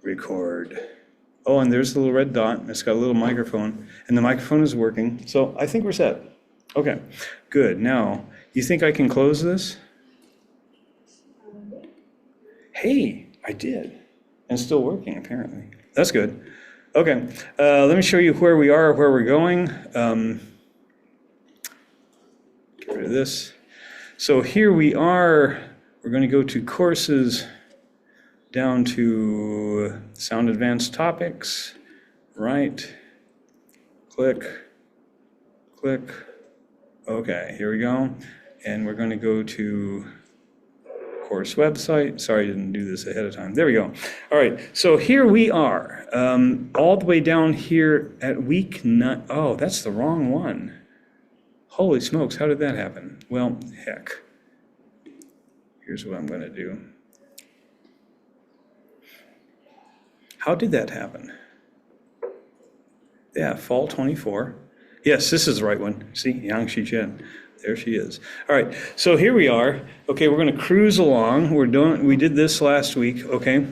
record. Oh, and there's the little red dot. It's got a little microphone, and the microphone is working. So I think we're set. Okay, good. Now, you think I can close this? Hey, I did. And it's still working, apparently. That's good. Okay, let me show you where we are, where we're going. Get rid of this. So here we are. We're going to go to courses, down to Sound Advanced Topics, right, click, click. Okay, here we go. And we're going to go to course website. Sorry, I didn't do this ahead of time. There we go. All right, so here we are, all the way down here at week 9. Oh, that's the wrong one. Holy smokes, how did that happen? Well, heck. Here's what I'm going to do. How did that happen? Yeah, fall 24. Yes, this is the right one. See, Yangshi Chen. There she is. All right, so here we are. Okay, we're going to cruise along. We did this last week, okay?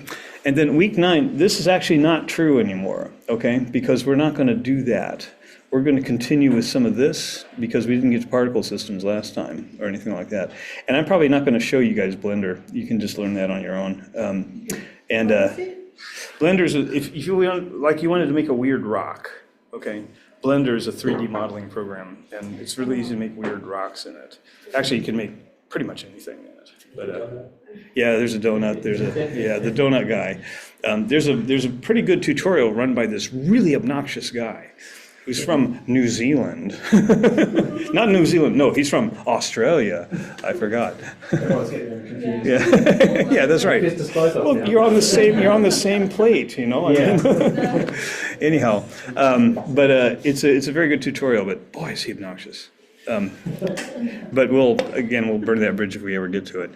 And then week 9, this is actually not true anymore, okay? Because we're not going to do that. We're going to continue with some of this because we didn't get to particle systems last time or anything like that. And I'm probably not going to show you guys Blender. You can just learn that on your own. Blender's, if you wanted to make a weird rock, okay? Blender is a 3D modeling program, and it's really easy to make weird rocks in it. Actually, you can make pretty much anything in it. But yeah, there's a donut. The donut guy. There's a pretty good tutorial run by this really obnoxious guy who's from New Zealand. Not New Zealand. No, he's from Australia. I forgot. Yeah, yeah, that's right. Well, you're on the same plate, you know. I mean. Anyhow, but it's a very good tutorial. But boy, is he obnoxious. But we'll burn that bridge if we ever get to it.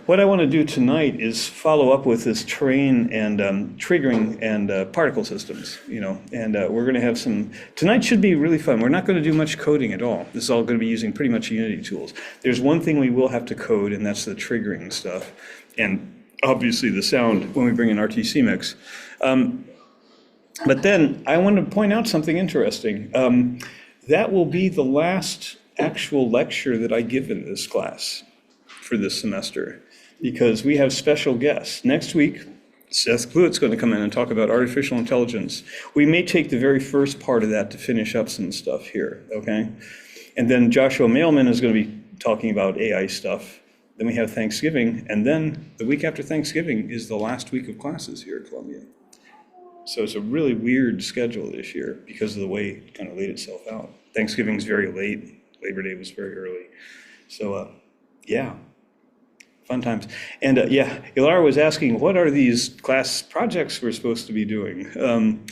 What I want to do tonight is follow up with this terrain and triggering and particle systems, you know, and we're going to have tonight should be really fun. We're not going to do much coding at all. This is all going to be using pretty much Unity tools. There's one thing we will have to code, and that's the triggering stuff, and obviously the sound when we bring in RTC mix. But then I want to point out something interesting. That will be the last actual lecture that I give in this class for this semester, because we have special guests. Next week, Seth Kluwett's going to come in and talk about artificial intelligence. We may take the very first part of that to finish up some stuff here, okay? And then Joshua Mailman is going to be talking about AI stuff. Then we have Thanksgiving, and then the week after Thanksgiving is the last week of classes here at Columbia. So it's a really weird schedule this year because of the way it kind of laid itself out. Thanksgiving's very late. Labor Day was very early. So, yeah, fun times. And yeah, Ilara was asking, what are these class projects we're supposed to be doing?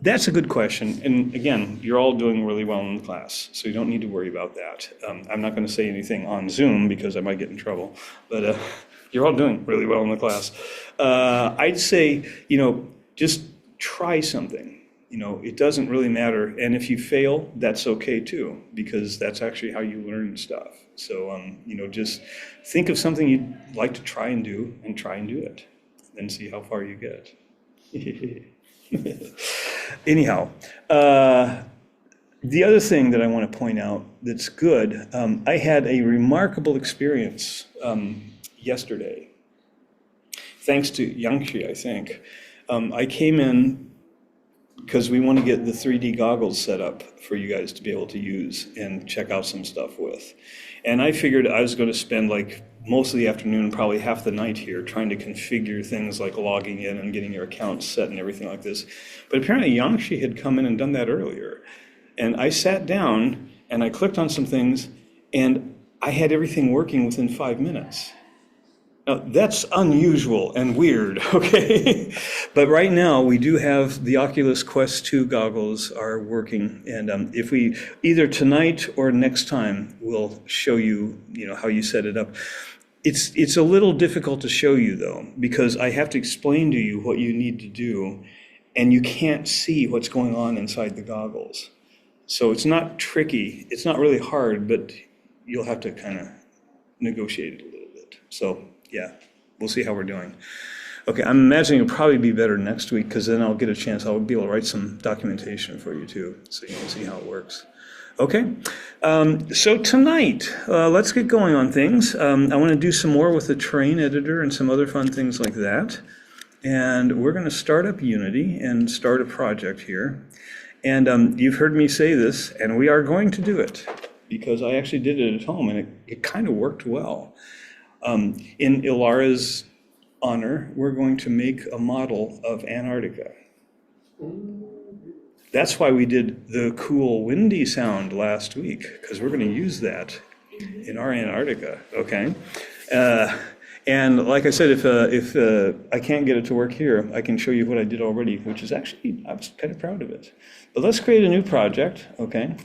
That's a good question. And again, you're all doing really well in the class, so you don't need to worry about that. I'm not going to say anything on Zoom because I might get in trouble. But you're all doing really well in the class. I'd say, you know, just try something. You know, it doesn't really matter. And if you fail, that's okay too, because that's actually how you learn stuff. So, you know, just think of something you'd like to try and do it, and see how far you get. Anyhow, the other thing that I want to point out that's good, I had a remarkable experience yesterday, thanks to Yangshi, I think. I came in because we want to get the 3D goggles set up for you guys to be able to use and check out some stuff with. And I figured I was going to spend like most of the afternoon, probably half the night here, trying to configure things like logging in and getting your account set and everything like this. But apparently Yangshi had come in and done that earlier. And I sat down and I clicked on some things and I had everything working within 5 minutes. Now, that's unusual and weird, okay? But right now, we do have the Oculus Quest 2 goggles are working. And if we, either tonight or next time, we'll show you, you know, how you set it up. It's a little difficult to show you, though, because I have to explain to you what you need to do, and you can't see what's going on inside the goggles. So it's not tricky. It's not really hard, but you'll have to kind of negotiate it a little bit. So yeah, we'll see how we're doing. Okay, I'm imagining it'll probably be better next week because then I'll get a chance, I'll be able to write some documentation for you too, so you can see how it works. Okay, so tonight, let's get going on things. I want to do some more with the terrain editor and some other fun things like that. And we're going to start up Unity and start a project here. And you've heard me say this, and we are going to do it because I actually did it at home and it kind of worked well. In Ilara's honor, we're going to make a model of Antarctica. That's why we did the cool windy sound last week, because we're going to use that in our Antarctica, okay? And like I said, if I can't get it to work here, I can show you what I did already, which is actually, I was kind of proud of it. But let's create a new project, okay?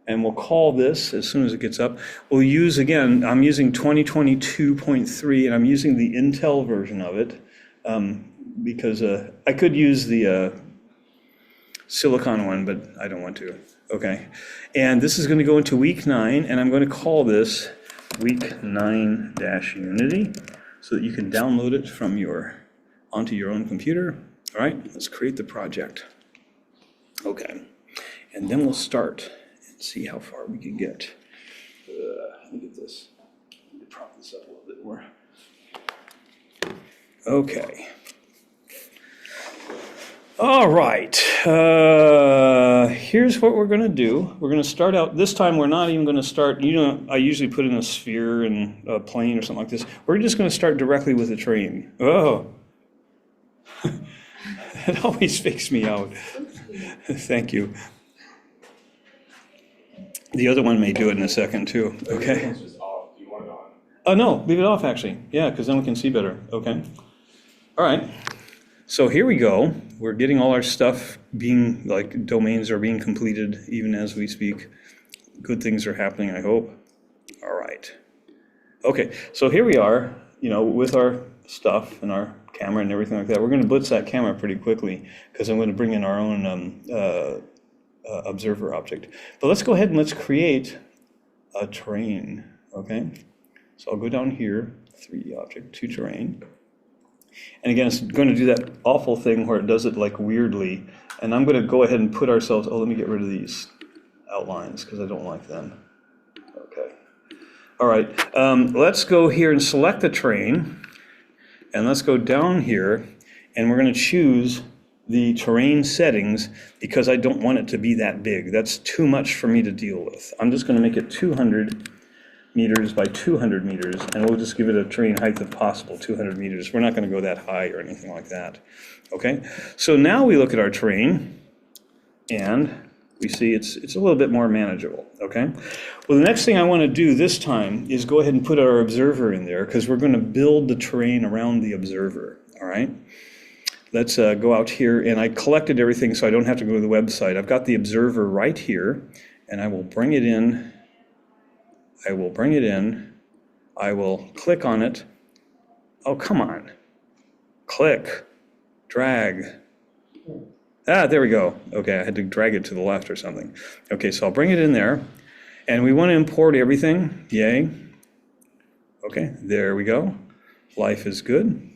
And we'll call this, as soon as it gets up, we'll use, again, I'm using 2022.3, and I'm using the Intel version of it, because I could use the Silicon one, but I don't want to, okay? And this is going to go into week 9, and I'm going to call this week9-Unity, so that you can download it from onto your own computer. All right, let's create the project. Okay, and then we'll start and see how far we can get. Let me get this. Let me prop this up a little bit more. Okay. All right, here's what we're going to do. We're going to start out, this time we're not even going to start, I usually put in a sphere and a plane or something like this. We're just going to start directly with the terrain. Oh, it always fakes me out. Thank you. The other one may do it in a second too, okay? This one's just off. Do you want it on? Oh, no, leave it off actually. Yeah, because then we can see better, okay? All right. So here we go. We're getting all our stuff being, like, domains are being completed even as we speak. Good things are happening, I hope. All right. Okay, so here we are, with our stuff and our camera and everything like that. We're going to blitz that camera pretty quickly because I'm going to bring in our own observer object. But let's go ahead and let's create a terrain, okay? So I'll go down here, 3D object, to terrain. And again, it's going to do that awful thing where it does it like weirdly. And I'm going to go ahead and put ourselves, let me get rid of these outlines because I don't like them. Okay. All right, let's go here and select the terrain. And let's go down here and we're going to choose the terrain settings because I don't want it to be that big. That's too much for me to deal with. I'm just going to make it 200 meters by 200 meters, and we'll just give it a terrain height if possible, 200 meters. We're not going to go that high or anything like that, okay? So now we look at our terrain, and we see it's a little bit more manageable, okay? Well, the next thing I want to do this time is go ahead and put our observer in there, because we're going to build the terrain around the observer, all right? Let's go out here, and I collected everything so I don't have to go to the website. I've got the observer right here, and I will bring it in. I will bring it in, I will click on it. Oh, come on. Click, drag. There we go. Okay, I had to drag it to the left or something. Okay, so I'll bring it in there, and we want to import everything, yay. Okay, there we go. Life is good.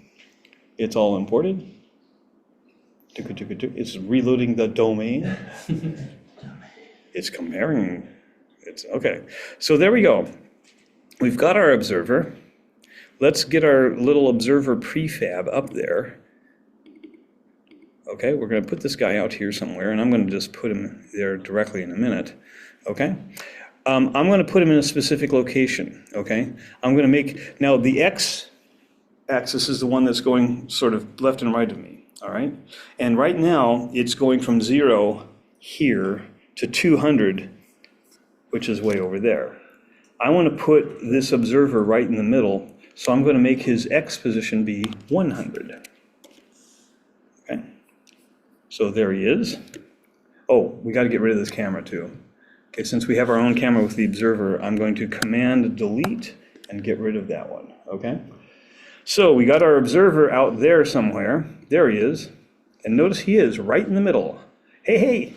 It's all imported. It's reloading the domain. It's comparing. Okay, so there we go. We've got our observer. Let's get our little observer prefab up there. Okay, we're going to put this guy out here somewhere, and I'm going to just put him there directly in a minute. Okay, I'm going to put him in a specific location. Okay, I'm going to make, now the x-axis is the one that's going sort of left and right of me. All right, and right now it's going from 0 here to 200, which is way over there. I want to put this observer right in the middle, so I'm going to make his x position be 100. Okay, so there he is. Oh, we got to get rid of this camera too. Okay, since we have our own camera with the observer, I'm going to Command Delete and get rid of that one, okay? So we got our observer out there somewhere. There he is. And notice he is right in the middle. Hey, hey.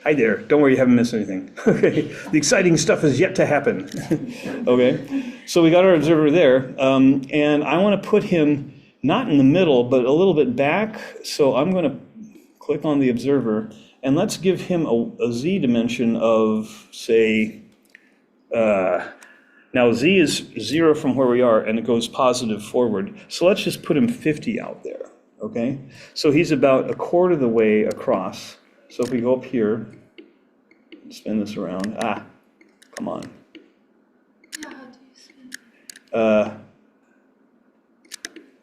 Hi there. Don't worry, you haven't missed anything. Okay. The exciting stuff is yet to happen. Okay. So we got our observer there. And I want to put him not in the middle, but a little bit back. So I'm going to click on the observer, and let's give him a z dimension of, say, now z is 0 from where we are, and it goes positive forward. So let's just put him 50 out there, okay? So he's about a quarter of the way across. So if we go up here, spin this around, come on. Yeah, how do you spin?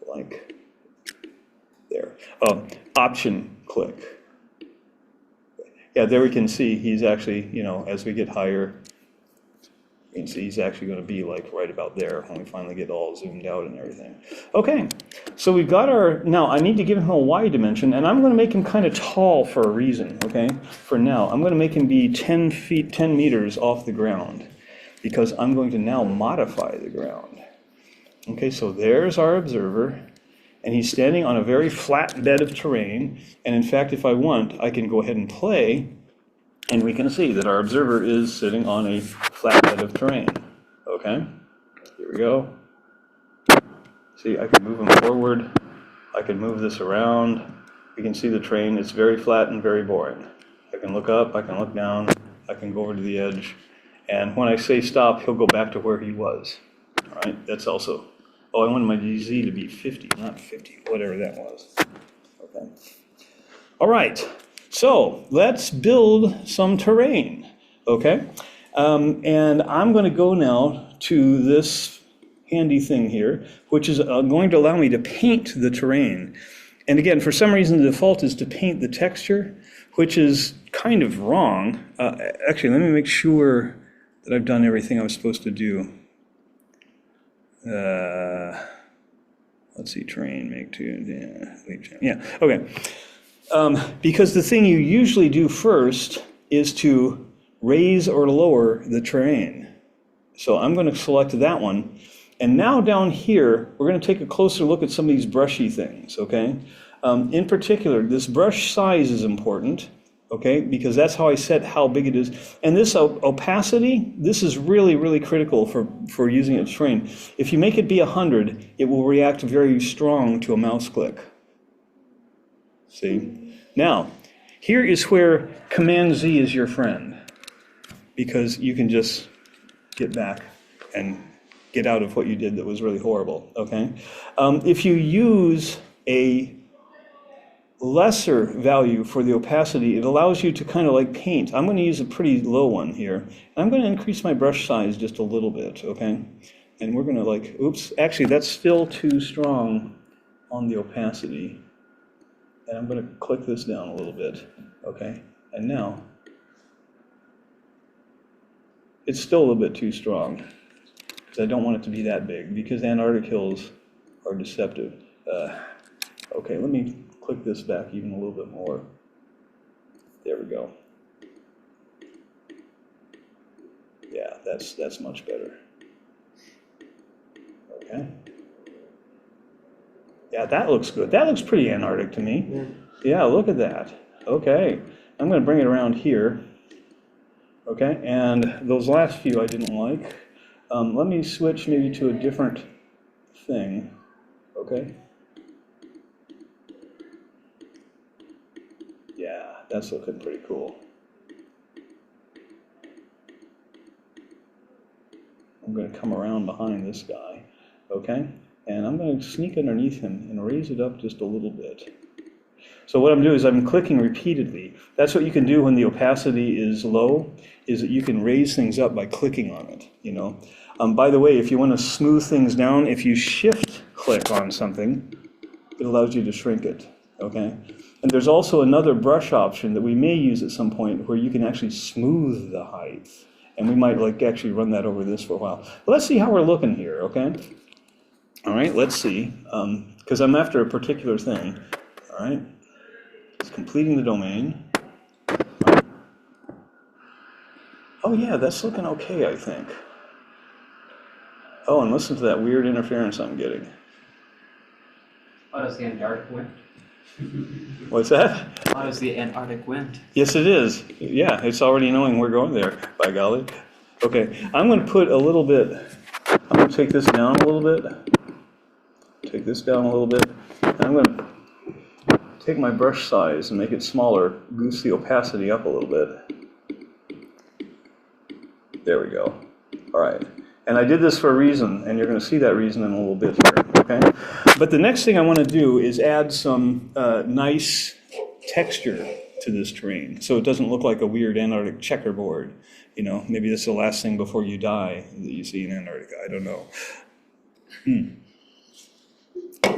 Like there. Option click. Yeah, there we can see he's actually, as we get higher, you can see he's actually going to be like right about there when we finally get all zoomed out and everything. Okay, so we've got now I need to give him a Y dimension, and I'm going to make him kind of tall for a reason, okay? For now, I'm going to make him be 10 meters off the ground, because I'm going to now modify the ground. Okay, so there's our observer, and he's standing on a very flat bed of terrain, and in fact, if I want, I can go ahead and play, and we can see that our observer is sitting on a flat bed of terrain. Okay, here we go. See, I can move him forward. I can move this around. We can see the terrain. It's very flat and very boring. I can look up, I can look down, I can go over to the edge. And when I say stop, he'll go back to where he was. All right, that's also, I wanted my Z to be 50, not 50, whatever that was. Okay. All right. So let's build some terrain, okay? And I'm going to go now to this handy thing here, which is going to allow me to paint the terrain. And again, for some reason, the default is to paint the texture, which is kind of wrong. Actually, let me make sure that I've done everything I was supposed to do. Let's see, terrain, make two, yeah, okay. Because the thing you usually do first is to raise or lower the terrain. So I'm going to select that one. And now down here, we're going to take a closer look at some of these brushy things, okay? In particular, this brush size is important, okay? Because that's how I set how big it is. And this opacity, this is really, really critical for using it terrain. If you make it be 100, it will react very strong to a mouse click. See? Now, here is where Command Z is your friend, because you can just get back and get out of what you did that was really horrible, okay? If you use a lesser value for the opacity, it allows you to kind of like paint. I'm going to use a pretty low one here. I'm going to increase my brush size just a little bit, okay? And we're going to like, oops, actually that's still too strong on the opacity. And I'm going to click this down a little bit, okay? And now, it's still a little bit too strong, because I don't want it to be that big, because Antarctic hills are deceptive. Okay, let me click this back even a little bit more. There we go. Yeah, that's much better. Okay. Yeah, that looks good. That looks pretty Antarctic to me. Yeah, look at that. Okay, I'm going to bring it around here. Okay, and those last few I didn't like. Let me switch maybe to a different thing. Okay. Yeah, that's looking pretty cool. I'm going to come around behind this guy. Okay. And I'm going to sneak underneath him and raise it up just a little bit. So what I'm doing is I'm clicking repeatedly. That's what you can do when the opacity is low, is that you can raise things up by clicking on it, By the way, if you want to smooth things down, if you shift click on something, it allows you to shrink it, okay? And there's also another brush option that we may use at some point where you can actually smooth the height. And we might like actually run that over this for a while. But let's see how we're looking here, okay? All right, let's see, because I'm after a particular thing. All right, it's completing the domain. Oh yeah, that's looking okay, I think. Oh, and listen to that weird interference I'm getting. How does the Antarctic wind? What's that? How does the Antarctic wind? Yes, it is. Yeah, it's already knowing we're going there, by golly. Okay, I'm going to put a little bit, I'm going to take this down a little bit. take this down a little bit. And I'm going to take my brush size and make it smaller, goose the opacity up a little bit. There we go. All right. And I did this for a reason, and you're going to see that reason in a little bit here, okay? But the next thing I want to do is add some nice texture to this terrain, so it doesn't look like a weird Antarctic checkerboard. You know, maybe that's the last thing before you die that you see in Antarctica. I don't know.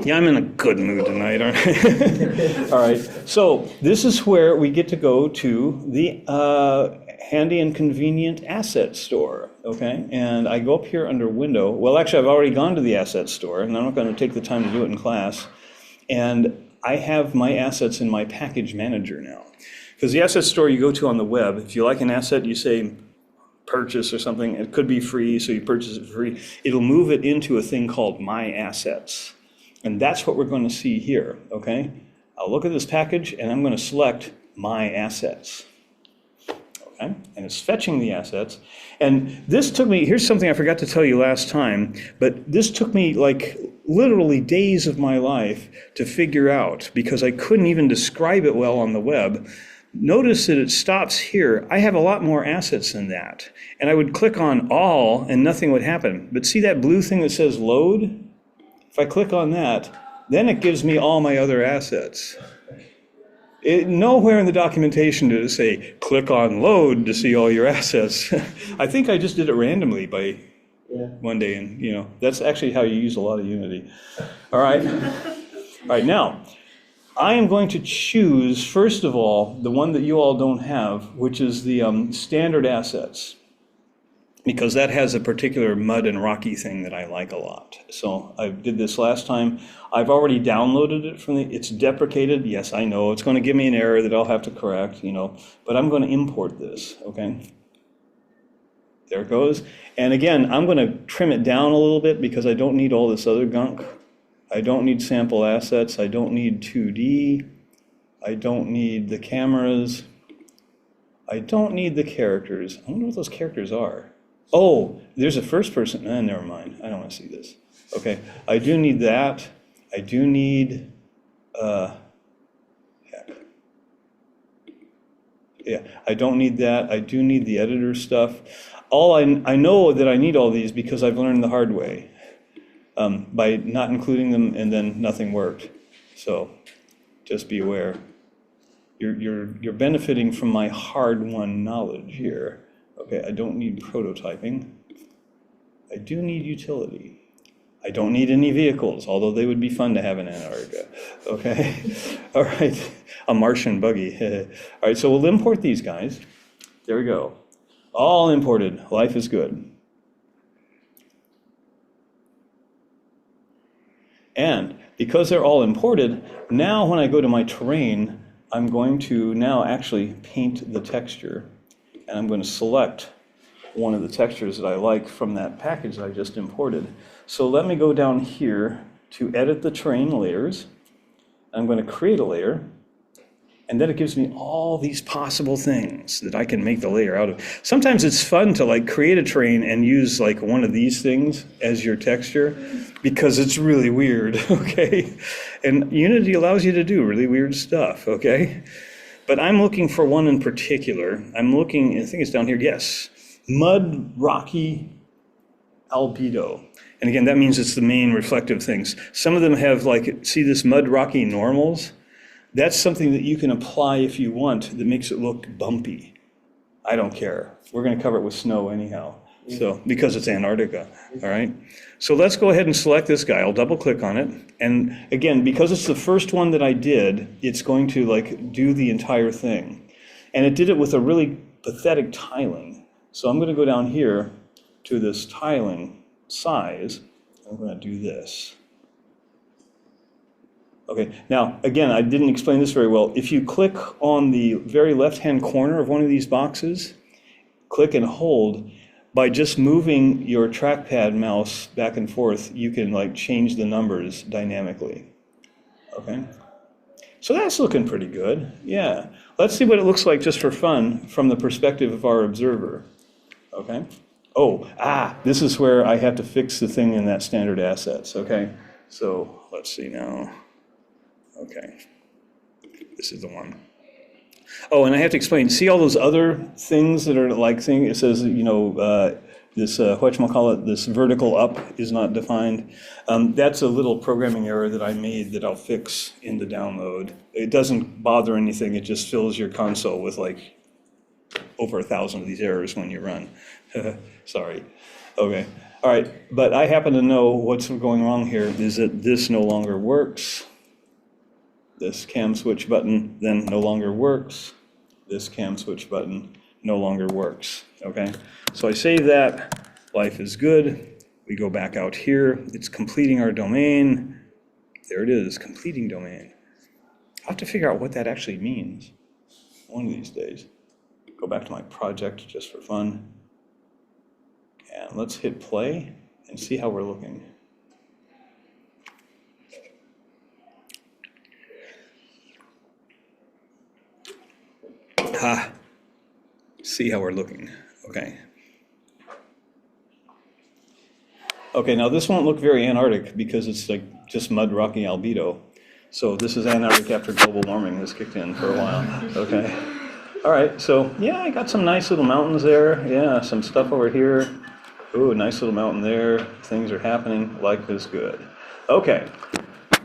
Yeah, I'm in a good mood tonight, aren't I? All right, so this is where we get to go to the handy and convenient asset store, okay? And I go up here under window. Well, actually, I've already gone to the asset store, and I'm not going to take the time to do it in class. And I have my assets in my package manager now. Because the asset store you go to on the web, if you like an asset, you say purchase or something. It could be free, so you purchase it for free. It'll move it into a thing called My Assets. And that's what we're going to see here, okay? I'll look at this package, and I'm going to select My Assets. Okay? And it's fetching the assets. And this took me, here's something I forgot to tell you last time, but this took me like literally days of my life to figure out because I couldn't even describe it well on the web. Notice that it stops here. I have a lot more assets than that. And I would click on all and nothing would happen. But see that blue thing that says load? If I click on that, then it gives me all my other assets. Nowhere in the documentation did it say, click on load to see all your assets. I think I just did it randomly by one day, and you know, that's actually how you use a lot of Unity. All right. All right, now, I am going to choose, first of all, the one that you all don't have, which is the standard assets, because that has a particular mud and rocky thing that I like a lot. So I did this last time. I've already downloaded it from it's deprecated. Yes, I know, it's going to give me an error that I'll have to correct, you know, but I'm going to import this, okay? There it goes. And again, I'm going to trim it down a little bit because I don't need all this other gunk. I don't need sample assets. I don't need 2D. I don't need the cameras. I don't need the characters. I wonder what those characters are. Oh, there's a first person. Never mind. I don't want to see this. Okay, I do need that. I do need, heck. Yeah, I don't need that. I do need the editor stuff. I know that I need all these because I've learned the hard way by not including them, and then nothing worked. So just be aware. You're benefiting from my hard-won knowledge here. Okay, I don't need prototyping. I do need utility. I don't need any vehicles, although they would be fun to have in Antarctica. Okay, all right, a Martian buggy. All right, so we'll import these guys. There we go. All imported. Life is good. And because they're all imported, now when I go to my terrain, I'm going to now actually paint the texture. And I'm going to select one of the textures that I like from that package that I just imported. So let me go down here to edit the terrain layers. I'm going to create a layer. And then it gives me all these possible things that I can make the layer out of. Sometimes it's fun to like create a terrain and use like one of these things as your texture because it's really weird, okay? And Unity allows you to do really weird stuff, okay? But I'm looking for one in particular. I'm looking, I think it's down here, yes. Mud, rocky, albedo. And again, that means it's the main reflective things. Some of them have like, see this mud, rocky normals? That's something that you can apply if you want that makes it look bumpy. I don't care. We're going to cover it with snow anyhow. So, because it's Antarctica, all right? So let's go ahead and select this guy. I'll double click on it. And again, because it's the first one that I did, it's going to like do the entire thing. And it did it with a really pathetic tiling. So I'm going to go down here to this tiling size. I'm going to do this. Okay, now, again, I didn't explain this very well. If you click on the very left-hand corner of one of these boxes, click and hold, by just moving your trackpad mouse back and forth, you can like change the numbers dynamically, okay? So that's looking pretty good, yeah. Let's see what it looks like just for fun from the perspective of our observer, okay? Oh, this is where I have to fix the thing in that standard assets, okay? So let's see now. Okay, this is the one. Oh, and I have to explain, see all those other things that are like it says, this, whatchamacallit, this vertical up is not defined. That's a little programming error that I made that I'll fix in the download. It doesn't bother anything, it just fills your console with like over 1,000 of these errors when you run. Sorry. Okay, all right, but I happen to know what's going wrong here is that this no longer works. This cam switch button then no longer works. This cam switch button no longer works, okay? So I save that, life is good. We go back out here, it's completing our domain. There it is, completing domain. I'll have to figure out what that actually means one of these days. Go back to my project just for fun. And let's hit play and see how we're looking. See how we're looking, okay. Okay, now this won't look very Antarctic because it's like just mud, rocky albedo. So this is Antarctic after global warming has kicked in for a while, okay. All right, so yeah, I got some nice little mountains there. Yeah, some stuff over here. Ooh, nice little mountain there. Things are happening, life is good. Okay,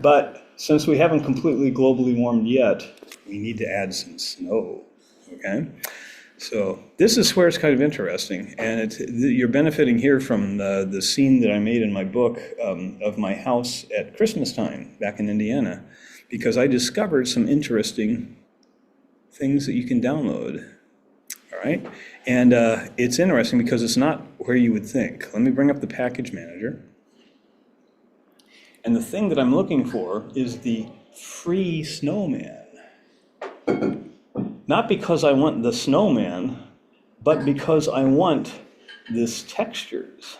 but since we haven't completely globally warmed yet, we need to add some snow, okay? So this is where it's kind of interesting, and you're benefiting here from the scene that I made in my book of my house at Christmas time back in Indiana, because I discovered some interesting things that you can download, all right? And it's interesting because it's not where you would think. Let me bring up the package manager. And the thing that I'm looking for is the free snowman. Not because I want the snowman, but because I want this textures.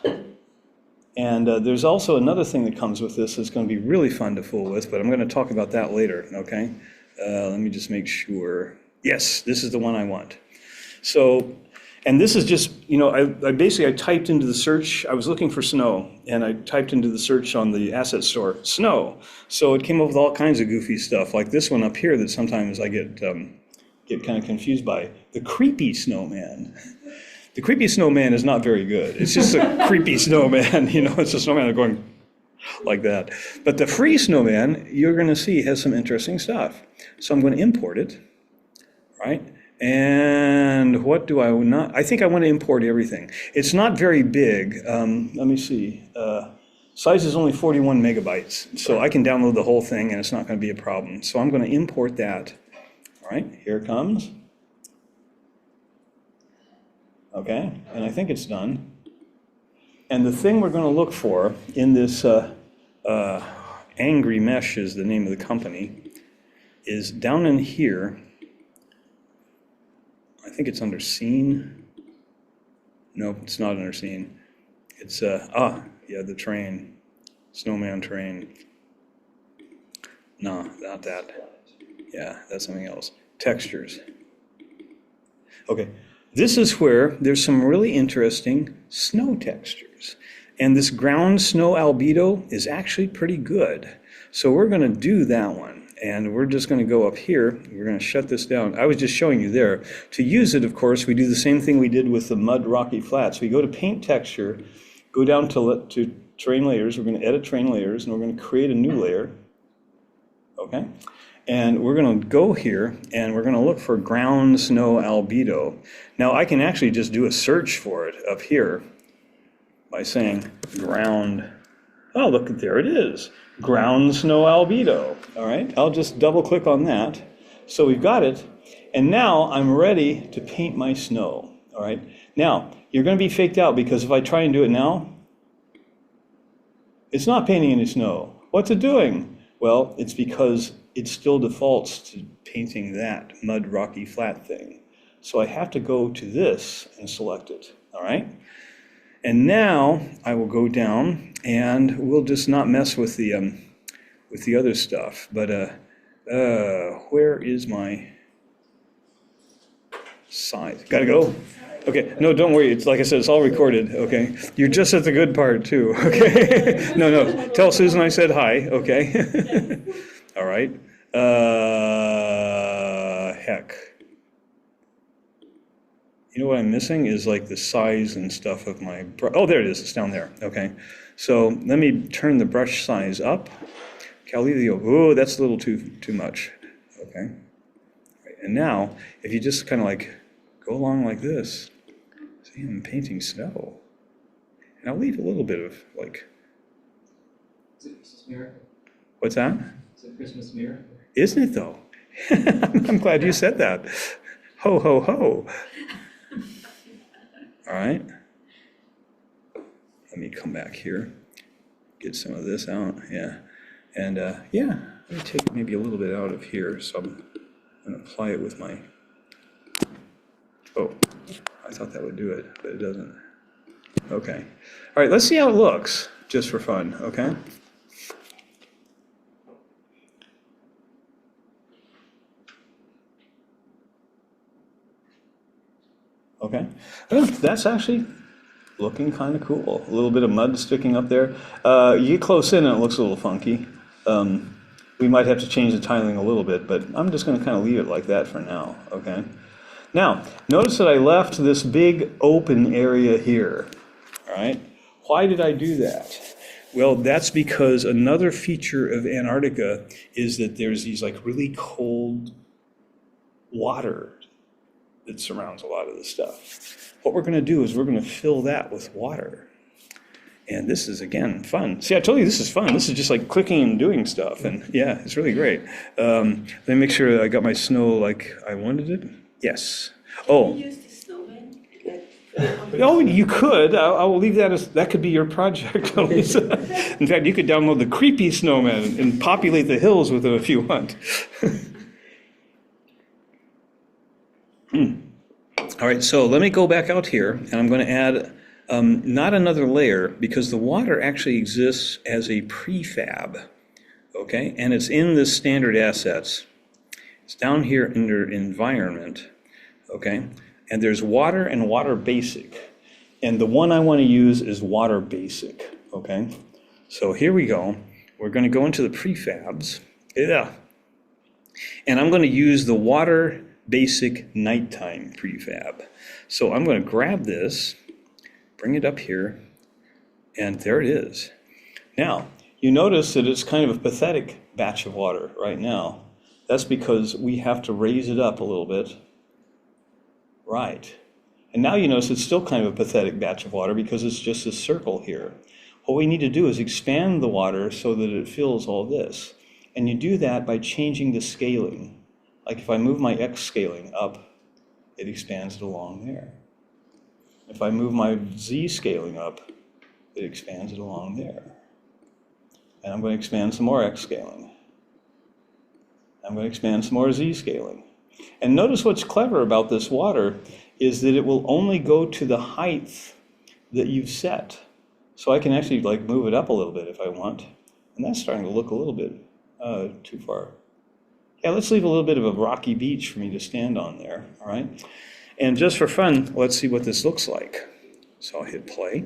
And there's also another thing that comes with this that's going to be really fun to fool with, but I'm going to talk about that later, okay? Let me just make sure. Yes, this is the one I want. So, and this is just, I typed into the search, I was looking for snow, and I typed into the search on the asset store, snow. So it came up with all kinds of goofy stuff, like this one up here that sometimes I get kind of confused by, the creepy snowman. The creepy snowman is not very good. It's just a creepy snowman, it's a snowman going like that. But the free snowman, you're going to see, has some interesting stuff. So I'm going to import it, right? And what do I not? I think I want to import everything. It's not very big. Let me see. Size is only 41 megabytes. So I can download the whole thing and it's not going to be a problem. So I'm going to import that. All right, here it comes. Okay, and I think it's done. And the thing we're going to look for in this Angry Mesh is the name of the company, is down in here. I think it's under scene. Nope, it's not under scene. It's, the train, snowman train. No, not that. Yeah, that's something else. Textures. Okay, this is where there's some really interesting snow textures. And this ground snow albedo is actually pretty good. So we're going to do that one. And we're just going to go up here. We're going to shut this down. I was just showing you there. To use it, of course, we do the same thing we did with the mud rocky flats. We go to paint texture, go down to terrain layers. We're going to edit terrain layers, and we're going to create a new layer. Okay? And we're going to go here, and we're going to look for ground snow albedo. Now, I can actually just do a search for it up here by saying ground. Oh, look, there it is. Ground snow albedo. All right, I'll just double click on that. So we've got it. And now I'm ready to paint my snow. All right. Now, you're going to be faked out because if I try and do it now, it's not painting any snow. What's it doing? Well, it's because it still defaults to painting that mud rocky flat thing. So I have to go to this and select it. All right. And now I will go down and we'll just not mess with the other stuff. But where is my size? Gotta go. Okay, no, don't worry, it's like I said, it's all recorded, okay? You're just at the good part too, okay? No, tell Susan I said hi, okay? All right. Heck. You know what I'm missing is like the size and stuff of my brush. Oh, there it is, it's down there, okay. So let me turn the brush size up. Calilio, oh, that's a little too much, okay. And now, if you just kind of like go along like this, see, I'm painting snow. And I'll leave a little bit of like, Is it Christmas miracle? what's that? Is it Christmas miracle? Isn't it though? I'm glad you said that. Ho, ho, ho. All right. Let me come back here, get some of this out, yeah. And yeah, let me take maybe a little bit out of here. So I'm gonna apply it with my, oh, I thought that would do it, but it doesn't. Okay. All right, let's see how it looks, just for fun, okay? Okay, oh, that's actually looking kind of cool. A little bit of mud sticking up there. You get close in and it looks a little funky. We might have to change the tiling a little bit, but I'm just going to kind of leave it like that for now, okay? Now, notice that I left this big open area here, all right? Why did I do that? Well, that's because another feature of Antarctica is that there's these like really cold water that surrounds a lot of this stuff. What we're going to do is we're going to fill that with water. And this is, again, fun. See, I told you this is fun. This is just like clicking and doing stuff. And yeah, it's really great. Let me make sure I got my snow like I wanted it. Yes. Oh. Use the snowman. Oh, you could. I will leave that as, that could be your project, Lisa. In fact, you could download the creepy snowman and populate the hills with it if you want. All right, so let me go back out here, and I'm going to add not another layer, because the water actually exists as a prefab, okay? And it's in this standard assets. It's down here under environment, okay? And there's water and water basic. And the one I want to use is water basic, okay? So here we go. We're going to go into the prefabs. Yeah. And I'm going to use the water basic nighttime prefab. So I'm going to grab this, bring it up here, and there it is. Now, you notice that it's kind of a pathetic batch of water right now. That's because we have to raise it up a little bit. Right. And now you notice it's still kind of a pathetic batch of water because it's just a circle here. What we need to do is expand the water so that it fills all this. And you do that by changing the scaling. Like if I move my X scaling up, it expands it along there. If I move my Z scaling up, it expands it along there. And I'm going to expand some more X scaling. I'm going to expand some more Z scaling. And notice what's clever about this water is that it will only go to the height that you've set. So I can actually like move it up a little bit if I want. And that's starting to look a little bit too far. Yeah, let's leave a little bit of a rocky beach for me to stand on there, all right? And just for fun, let's see what this looks like. So I'll hit play.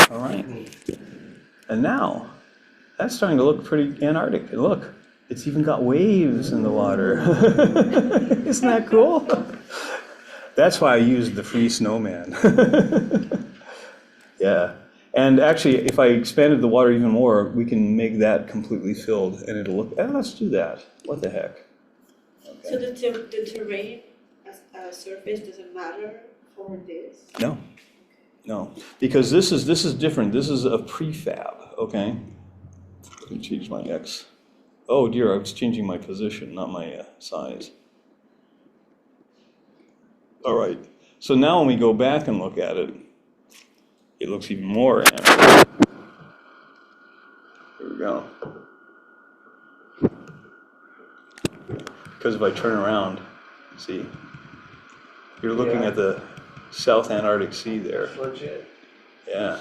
All right. And now, that's starting to look pretty Antarctic. And look, it's even got waves in the water. Isn't that cool? That's why I used the free snowman. Yeah. And actually, if I expanded the water even more, we can make that completely filled and it'll look, let's do that. What the heck? Okay. So the terrain as surface doesn't matter for this? No, no, because this is different. This is a prefab, okay? Let me change my X. Oh dear, I was changing my position, not my size. All right, so now when we go back and look at it, it looks even more Antarctic. Here we go. Because if I turn around, see, you're looking at the South Antarctic Sea there. Legit. Yeah.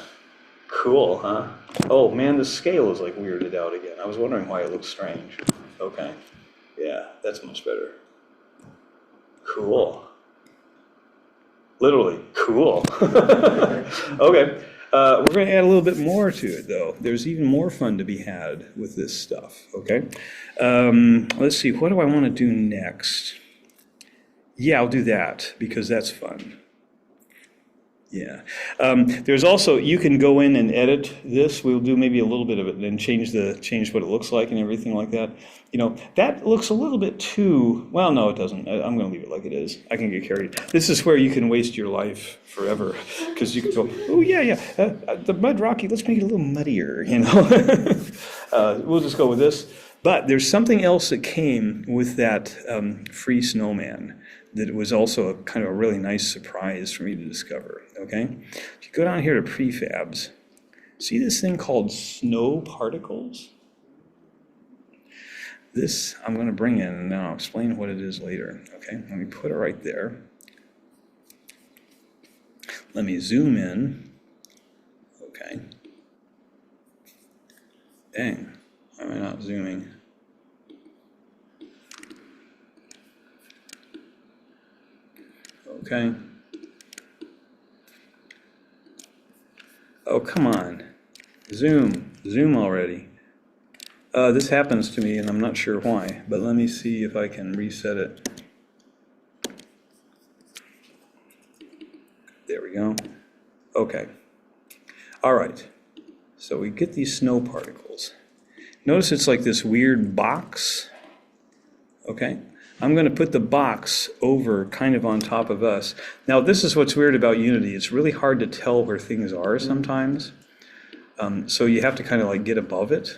Cool, huh? Oh man, the scale is like weirded out again. I was wondering why it looks strange. Okay. Yeah, that's much better. Cool. Literally, cool. Okay. We're going to add a little bit more to it, though. There's even more fun to be had with this stuff, okay? Let's see, what do I want to do next? Yeah, I'll do that, because that's fun. Yeah. There's also, you can go in and edit this. We'll do maybe a little bit of it and then change what it looks like and everything like that. You know, that looks a little bit too, well, no, it doesn't. I'm going to leave it like it is. I can get carried. This is where you can waste your life forever, because you can go, oh, yeah, the mud rocky, let's make it a little muddier, you know. We'll just go with this. But there's something else that came with that free snowman that was also a kind of a really nice surprise for me to discover, okay? If you go down here to prefabs, see this thing called snow particles? This I'm going to bring in, and then I'll explain what it is later, okay? Let me put it right there. Let me zoom in, okay? Dang, why am I not zooming? Okay. Oh, come on. Zoom already. This happens to me and I'm not sure why, but let me see if I can reset it. There we go. Okay. All right. So we get these snow particles. Notice it's like this weird box. Okay. I'm going to put the box over kind of on top of us. Now, this is what's weird about Unity. It's really hard to tell where things are sometimes. So you have to kind of like get above it.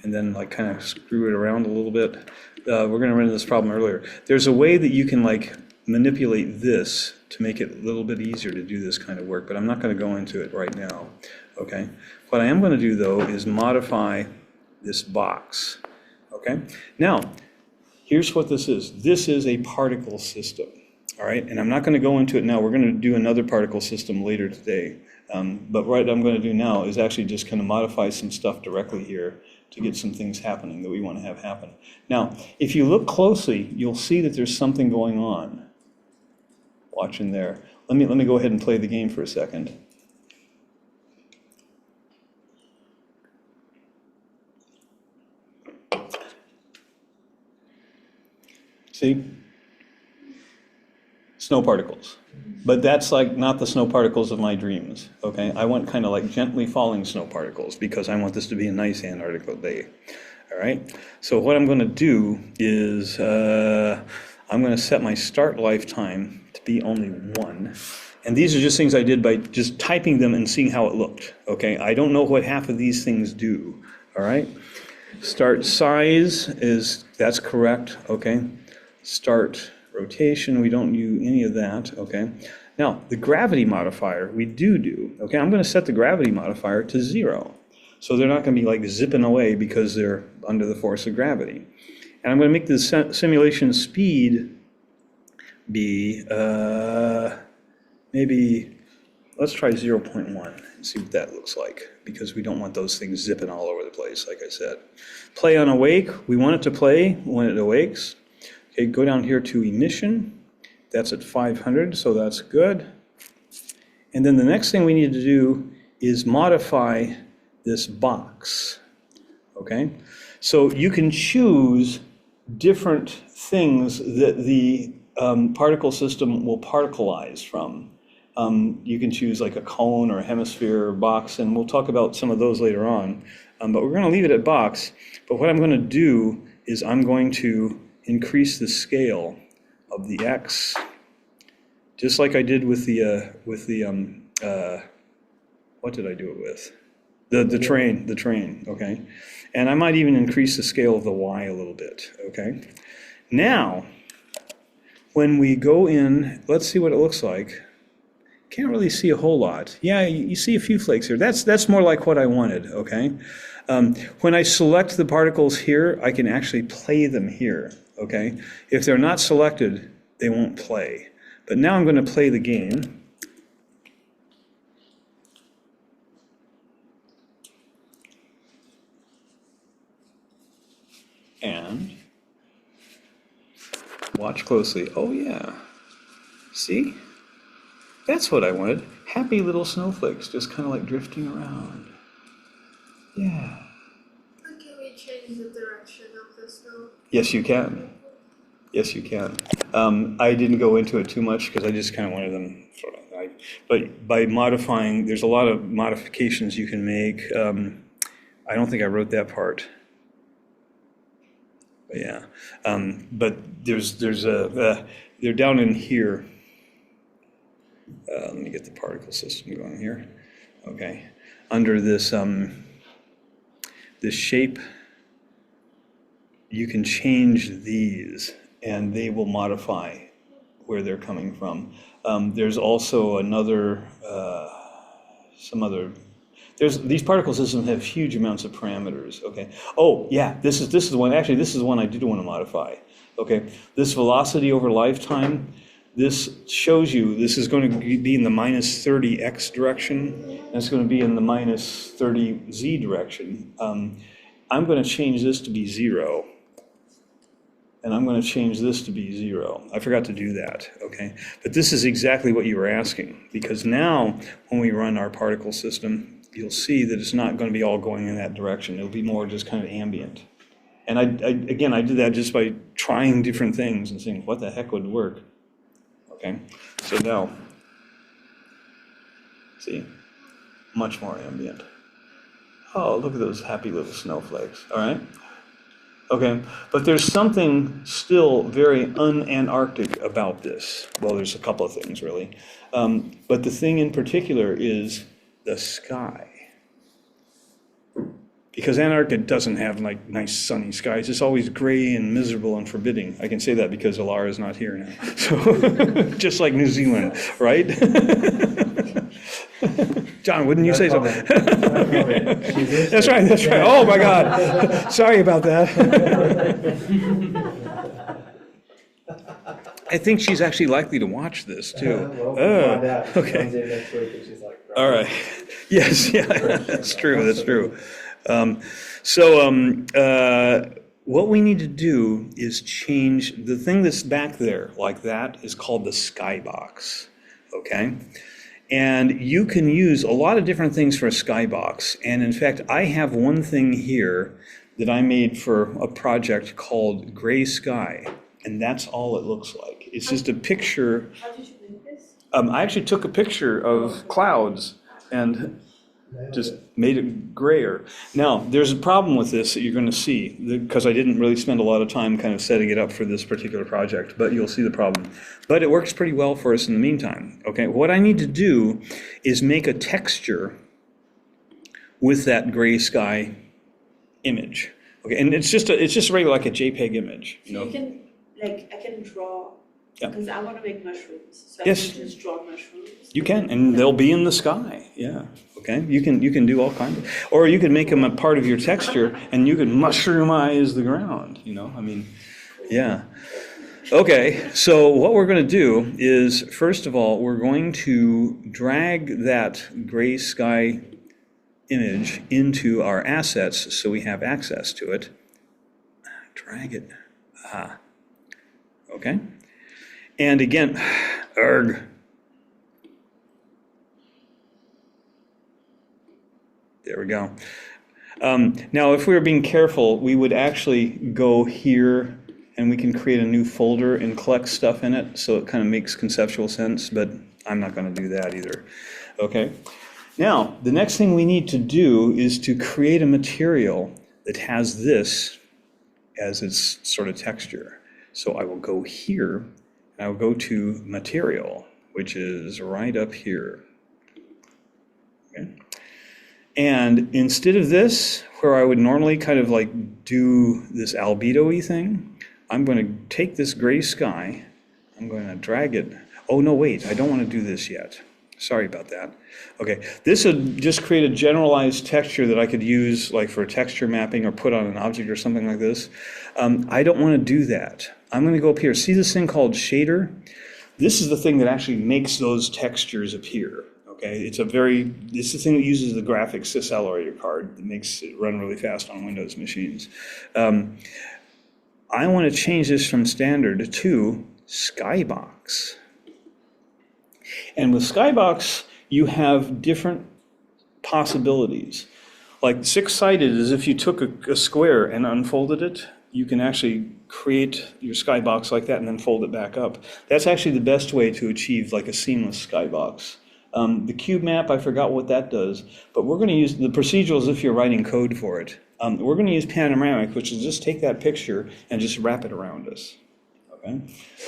And then like kind of screw it around a little bit. We're going to run into this problem earlier. There's a way that you can like manipulate this to make it a little bit easier to do this kind of work, but I'm not going to go into it right now. Okay. What I am going to do though is modify this box. Okay, now, here's what this is. This is a particle system, all right? And I'm not going to go into it now. We're going to do another particle system later today. But what I'm going to do now is actually just kind of modify some stuff directly here to get some things happening that we want to have happen. Now, if you look closely, you'll see that there's something going on. Watch in there. Let me go ahead and play the game for a second. See? Snow particles. But that's like not the snow particles of my dreams, okay? I want kind of like gently falling snow particles because I want this to be a nice Antarctica day, all right? So what I'm going to do is I'm going to set my start lifetime to be only 1. And these are just things I did by just typing them and seeing how it looked, okay? I don't know what half of these things do, all right? Start size that's correct, okay? Start rotation, we don't do any of that, okay? Now, the gravity modifier, we do, okay? I'm going to set the gravity modifier to 0. So they're not going to be like zipping away because they're under the force of gravity. And I'm going to make the simulation speed be, maybe, let's try 0.1 and see what that looks like, because we don't want those things zipping all over the place, like I said. Play on awake, we want it to play when it awakes. Okay, go down here to emission. That's at 500, so that's good. And then the next thing we need to do is modify this box, okay? So you can choose different things that the particle system will particleize from. You can choose like a cone or a hemisphere or box, and we'll talk about some of those later on. But we're going to leave it at box. But what I'm going to do is I'm going to increase the scale of the X, just like I did with the what did I do it with? The train, okay? And I might even increase the scale of the Y a little bit, okay? Now, when we go in, let's see what it looks like. Can't really see a whole lot. Yeah, you see a few flakes here. That's more like what I wanted, okay? When I select the particles here, I can actually play them here, okay? If they're not selected, they won't play. But now I'm going to play the game. Watch closely. Oh yeah. See? That's what I wanted. Happy little snowflakes, just kind of like drifting around. Yeah. Can we change the direction of the snow? Yes, you can. Yes, you can. I didn't go into it too much because I just kind of wanted them sort of, but by modifying, there's a lot of modifications you can make. I don't think I wrote that part. But yeah, but they're down in here. Let me get the particle system going here. Okay, under this this shape, you can change these, and they will modify where they're coming from. There's also another, these particle systems have huge amounts of parameters, okay? Oh, yeah, this is the one, actually, this is the one I did want to modify, okay? This velocity over lifetime, this shows you, this is going to be in the minus 30x direction, and it's going to be in the minus 30z direction. I'm going to change this to be 0. And I'm going to change this to be 0. I forgot to do that, okay? But this is exactly what you were asking, because now when we run our particle system, you'll see that it's not going to be all going in that direction. It'll be more just kind of ambient. And again, I did that just by trying different things and seeing what the heck would work, okay? So now, see, much more ambient. Oh, look at those happy little snowflakes, all right? Okay, but there's something still very un-Antarctic about this. Well, there's a couple of things, really. But the thing in particular is the sky. Because Antarctica doesn't have like nice sunny skies. It's always gray and miserable and forbidding. I can say that because Alara is not here now. So, just like New Zealand, right? John, wouldn't you say something? That's right, that's right. Oh, my God. Sorry about that. I think she's actually likely to watch this, too. Well, we'll find out. She Okay. comes in next week and she's like, All right. Yes, yeah, that's true, that's true. What we need to do is change, the thing that's back there like that is called the skybox, okay? And you can use a lot of different things for a skybox. And in fact, I have one thing here that I made for a project called Gray Sky. And that's all it looks like. It's just a picture. How did you make this? I actually took a picture of clouds and just made it grayer. Now, there's a problem with this that you're going to see, because I didn't really spend a lot of time kind of setting it up for this particular project, but you'll see the problem. But it works pretty well for us in the meantime, okay? What I need to do is make a texture with that gray sky image, okay? And it's just regular, like a JPEG image, you So know? you can, like, I can draw, Yeah. because I want to make mushrooms. So Yes. I can just draw mushrooms. You can, and they'll be in the sky, yeah, okay? You can do all kinds of, or you can make them a part of your texture, and you can mushroomize the ground, you know? I mean, yeah. Okay, so what we're going to do is, first of all, we're going to drag that gray sky image into our assets so we have access to it. Drag it. Okay. And again, erg. There we go. Now, if we were being careful, we would actually go here and we can create a new folder and collect stuff in it, so it kind of makes conceptual sense, but I'm not going to do that either. Okay? Now, the next thing we need to do is to create a material that has this as its sort of texture. So I will go here, and I will go to Material, which is right up here. Okay? And instead of this, where I would normally kind of like do this albedo-y thing, I'm going to take this gray sky, I'm going to drag it. Oh, no, wait, I don't want to do this yet. Sorry about that. Okay, this would just create a generalized texture that I could use like for texture mapping or put on an object or something like this. I don't want to do that. I'm going to go up here. See this thing called shader? This is the thing that actually makes those textures appear. Okay, it's the thing that uses the graphics accelerator card that makes it run really fast on Windows machines. I want to change this from standard to skybox. And with skybox, you have different possibilities. Like six-sided is if you took a square and unfolded it, you can actually create your skybox like that and then fold it back up. That's actually the best way to achieve like a seamless skybox. The cube map, I forgot what that does, but we're going to use the procedural as if you're writing code for it. We're going to use panoramic, which is just take that picture and just wrap it around us. Okay,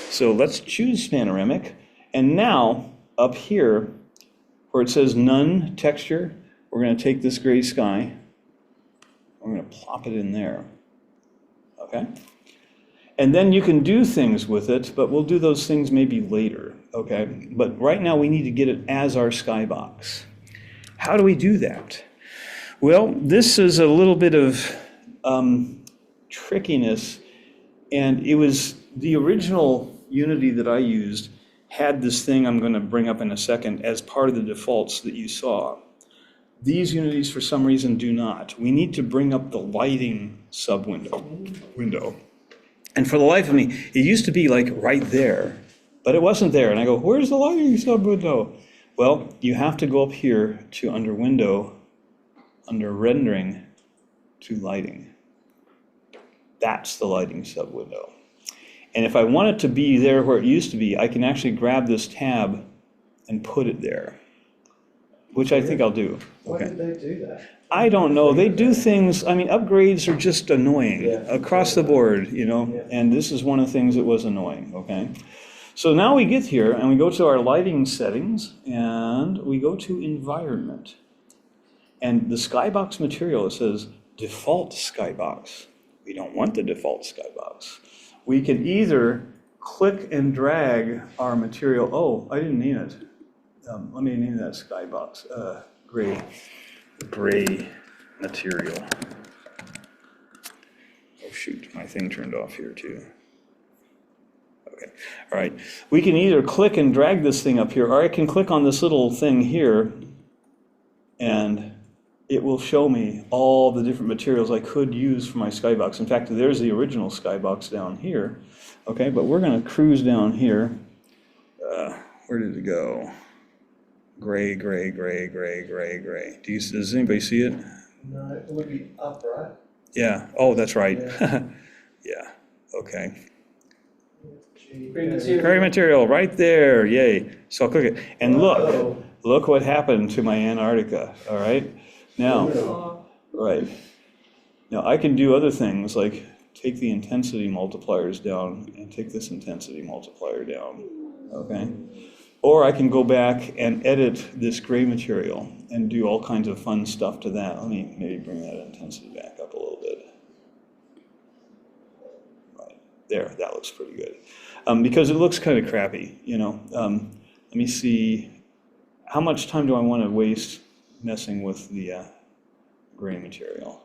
so let's choose panoramic, and now up here where it says none texture, we're going to take this gray sky, we're going to plop it in there. Okay, and then you can do things with it, but we'll do those things maybe later. Okay, but right now we need to get it as our skybox. How do we do that? Well, this is a little bit of trickiness, and it was the original Unity that I used had this thing I'm going to bring up in a second as part of the defaults that you saw. These Unities, for some reason, do not. We need to bring up the lighting window. And for the life of me, it used to be like right there, but it wasn't there. And I go, where's the lighting sub-window? Well, you have to go up here to under window, under rendering, to lighting. That's the lighting sub-window. And if I want it to be there where it used to be, I can actually grab this tab and put it there, which I think I'll do. Why Okay. did they do that? I don't know. They do things, I mean, upgrades are just annoying across the board, you know, and this is one of the things that was annoying, okay? So now we get here and we go to our lighting settings and we go to environment. And the skybox material, it says default skybox. We don't want the default skybox. We can either click and drag our material. Oh, I didn't name it. Let me name that skybox, gray material. Oh shoot, my thing turned off here too. Okay, all right. We can either click and drag this thing up here, or I can click on this little thing here, and it will show me all the different materials I could use for my skybox. In fact, there's the original skybox down here. Okay, but we're going to cruise down here. Where did it go? Gray, gray, gray, gray, gray, gray. Does anybody see it? No, it would be up, right? Yeah. Oh, that's right. Yeah. Yeah. Okay. Gray material. Gray material right there. Yay. So I'll click it. And Whoa. look what happened to my Antarctica. All right. Now, Whoa. right. Now I can do other things like take the intensity multipliers down and take this intensity multiplier down. Okay. Or I can go back and edit this gray material and do all kinds of fun stuff to that. Let me maybe bring that intensity back up a little bit. Right there, that looks pretty good. Because it looks kind of crappy, you know. Let me see, how much time do I want to waste messing with the gray material?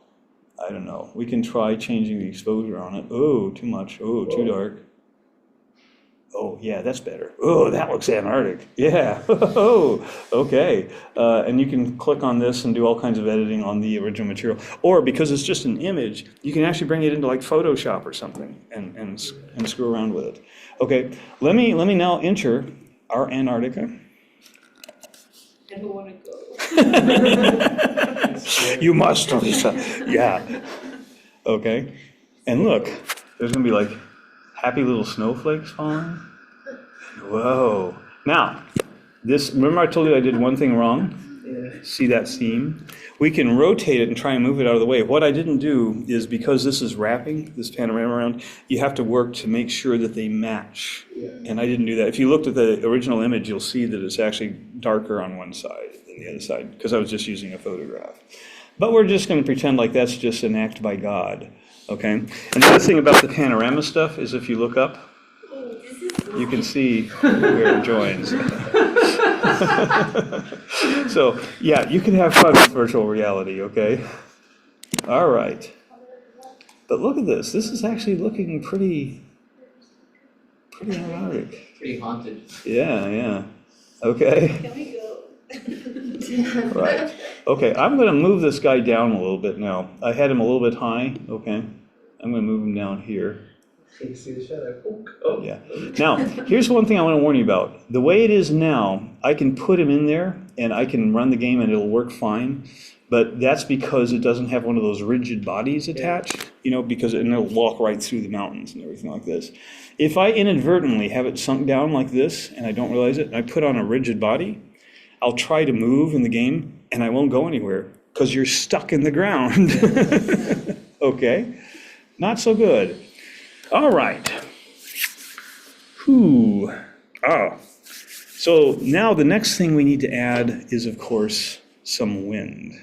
I don't know. We can try changing the exposure on it. Oh, too much. Oh, too dark. Oh, yeah, that's better. Oh, that looks Antarctic. Yeah. Oh, okay. And you can click on this and do all kinds of editing on the original material. Or because it's just an image, you can actually bring it into like Photoshop or something and screw around with it. Okay, let me now enter our Antarctica. I don't wanna go. You must, Lisa. Yeah. Okay. And look, there's gonna be like happy little snowflakes falling. Whoa. Now, this, remember I told you I did one thing wrong? Yeah. See that seam? We can rotate it and try and move it out of the way. What I didn't do is because this is wrapping this panorama around, you have to work to make sure that they match. Yeah. And I didn't do that. If you looked at the original image, you'll see that it's actually darker on one side than the other side because I was just using a photograph. But we're just going to pretend like that's just an act by God. Okay? And the other thing about the panorama stuff is if you look up, you can see where it joins. So, yeah, you can have fun with virtual reality, okay? All right. But look at this. This is actually looking pretty Antarctic. Pretty haunted. Yeah, yeah. Okay. Can we go? Right. Okay, I'm going to move this guy down a little bit now. I had him a little bit high, okay? I'm going to move him down here. You see the shadow. Oh. Yeah. Now, here's one thing I want to warn you about. The way it is now, I can put him in there and I can run the game and it'll work fine. But that's because it doesn't have one of those rigid bodies attached, because it'll walk right through the mountains and everything like this. If I inadvertently have it sunk down like this and I don't realize it, and I put on a rigid body, I'll try to move in the game and I won't go anywhere because you're stuck in the ground. Okay? Not so good. All right. Whew. Oh. So now the next thing we need to add is, of course, some wind.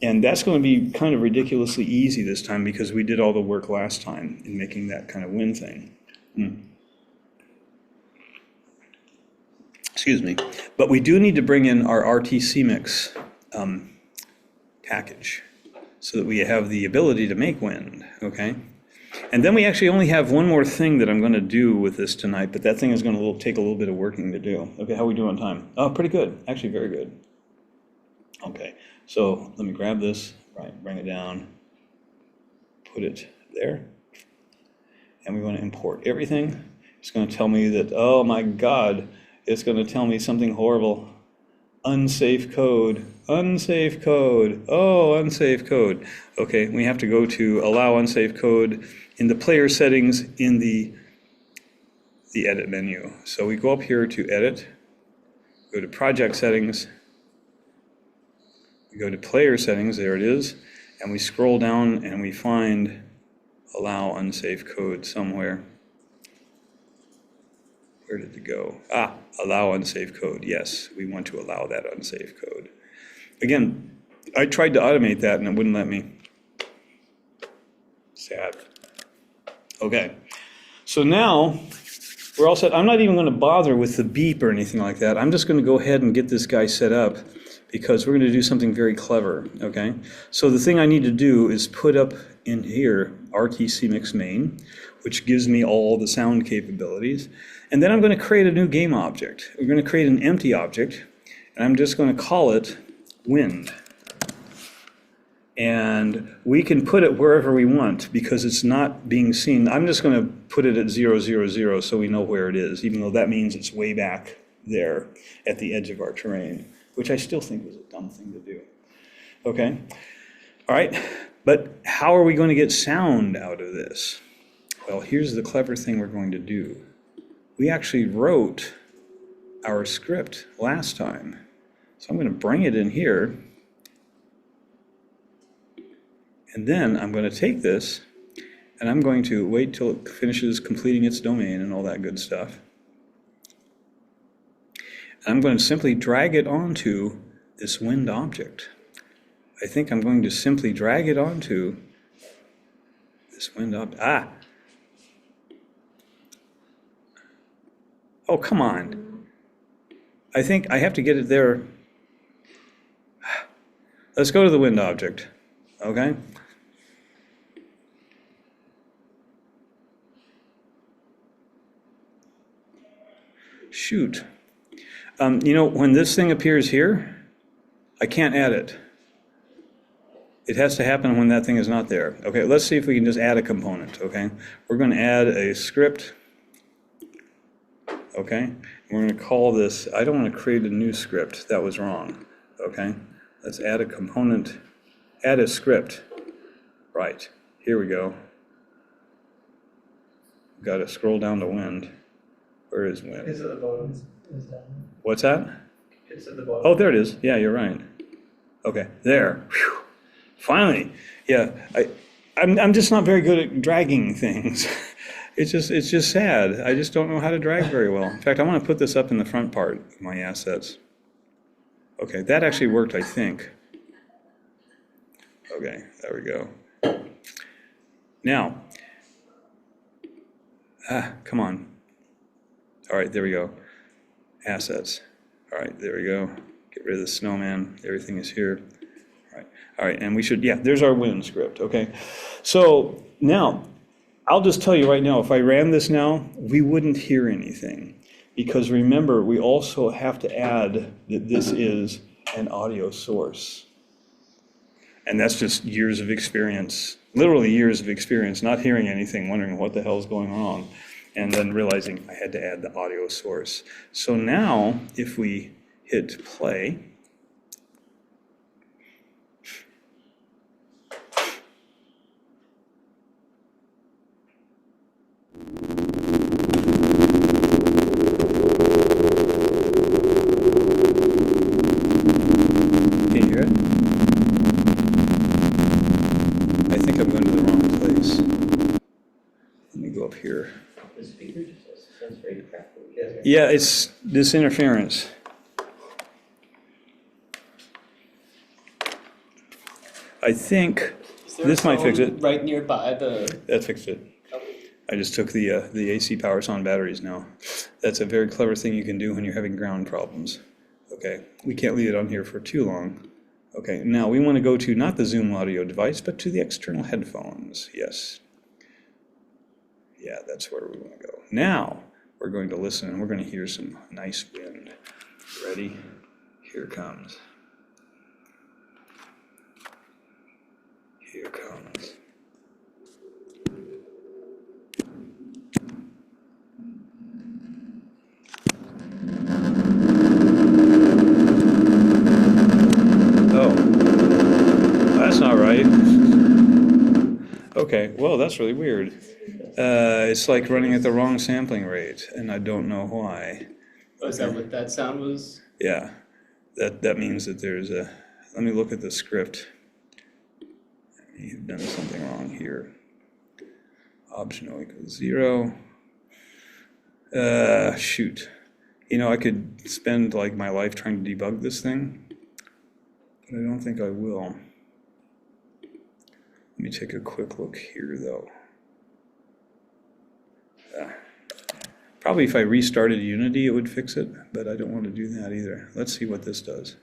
And that's going to be kind of ridiculously easy this time because we did all the work last time in making that kind of wind thing. Excuse me. But we do need to bring in our RTC mix package so that we have the ability to make wind, okay? And then we actually only have one more thing that I'm going to do with this tonight, but that thing is going to take a little bit of working to do. Okay, how are we doing on time? Oh, pretty good. Actually, very good. Okay, so let me grab this, right, bring it down, put it there, and we want to import everything. It's going to tell me that, oh my God, it's going to tell me something horrible. Unsafe code, unsafe code, oh, unsafe code. Okay, we have to go to allow unsafe code in the player settings in the edit menu. So we go up here to edit, go to project settings, we go to player settings, there it is, and we scroll down and we find allow unsafe code somewhere. Where did it go? Allow unsafe code. Yes, we want to allow that unsafe code. Again, I tried to automate that and it wouldn't let me. Sad. Okay, so now we're all set. I'm not even going to bother with the beep or anything like that. I'm just going to go ahead and get this guy set up because we're going to do something very clever, okay? So the thing I need to do is put up in here RTC Mix main, which gives me all the sound capabilities. And then I'm going to create a new game object. We're going to create an empty object, and I'm just going to call it wind. And we can put it wherever we want because it's not being seen. I'm just going to put it at 0, 0, 0 so we know where it is, even though that means it's way back there at the edge of our terrain, which I still think was a dumb thing to do. Okay? All right, but how are we going to get sound out of this? Well, here's the clever thing we're going to do. We actually wrote our script last time. So I'm going to bring it in here. And then I'm going to take this and I'm going to wait till it finishes completing its domain and all that good stuff. And I'm going to simply drag it onto this wind object. I think I'm going to simply drag it onto this wind object. Oh, come on. I think I have to get it there. Let's go to the wind object, okay? Shoot. When this thing appears here, I can't add it. It has to happen when that thing is not there. Okay, let's see if we can just add a component, okay? We're going to add a script. Okay, we're going to call this, I don't want to create a new script, that was wrong, okay? Let's add a component, add a script. Right, here we go. Got to scroll down to wind. Where is wind? It's at the bottom. What's that? It's at the bottom. Oh, there it is, yeah, you're right. Okay, there, whew. Finally, yeah, I'm just not very good at dragging things. It's just sad. I just don't know how to drag very well. In fact, I want to put this up in the front part of my assets. Okay, that actually worked, I think. Okay, there we go. Now, come on. All right, there we go. Assets. All right, there we go. Get rid of the snowman. Everything is here. All right, and we should, yeah, there's our wind script, okay? So now, I'll just tell you right now, if I ran this now, we wouldn't hear anything. Because remember, we also have to add that this is an audio source. And that's just years of experience, literally years of experience, not hearing anything, wondering what the hell's going on, and then realizing I had to add the audio source. So now, if we hit play, can you hear it? I think I'm going to the wrong place. Let me go up here. The speaker just sounds very crackly. Yeah, it's this interference. I think Is there a this might fix phone it. right nearby the? That fixed it. I just took the AC power on batteries now. That's a very clever thing you can do when you're having ground problems. Okay, we can't leave it on here for too long. Okay, now we want to go to not the Zoom audio device, but to the external headphones. Yes. Yeah, that's where we want to go. Now we're going to listen and we're going to hear some nice wind. Ready? Here it comes. Here it comes. Oh, that's not right. Okay, well, that's really weird. It's like running at the wrong sampling rate, and I don't know why. Oh, is that what that sound was? Yeah, that means that there's a, let me look at the script. You've done something wrong here. Optional equals 0. Shoot. You know, I could spend like my life trying to debug this thing, but I don't think I will. Let me take a quick look here though. Probably if I restarted Unity, it would fix it, but I don't want to do that either. Let's see what this does.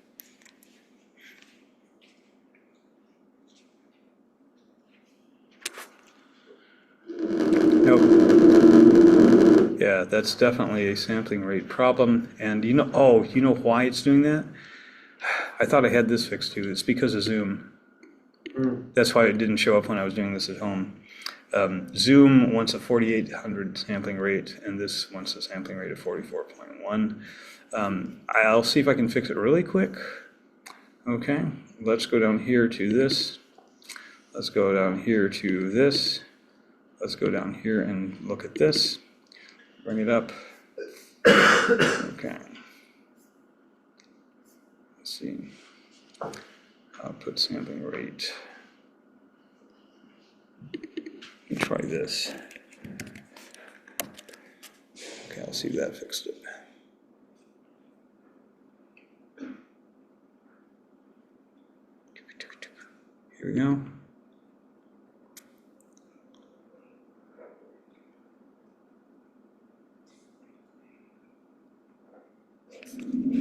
Nope. Yeah, that's definitely a sampling rate problem. And you know why it's doing that? I thought I had this fixed too. It's because of Zoom. That's why it didn't show up when I was doing this at home. Zoom wants a 4800 sampling rate, and this wants a sampling rate of 44.1. I'll see if I can fix it really quick. Okay, let's go down here to this. Let's go down here to this. Let's go down here and look at this. Bring it up. Okay. Let's see. Output sampling rate. Let me try this. Okay, I'll see if that fixed it. Here we go.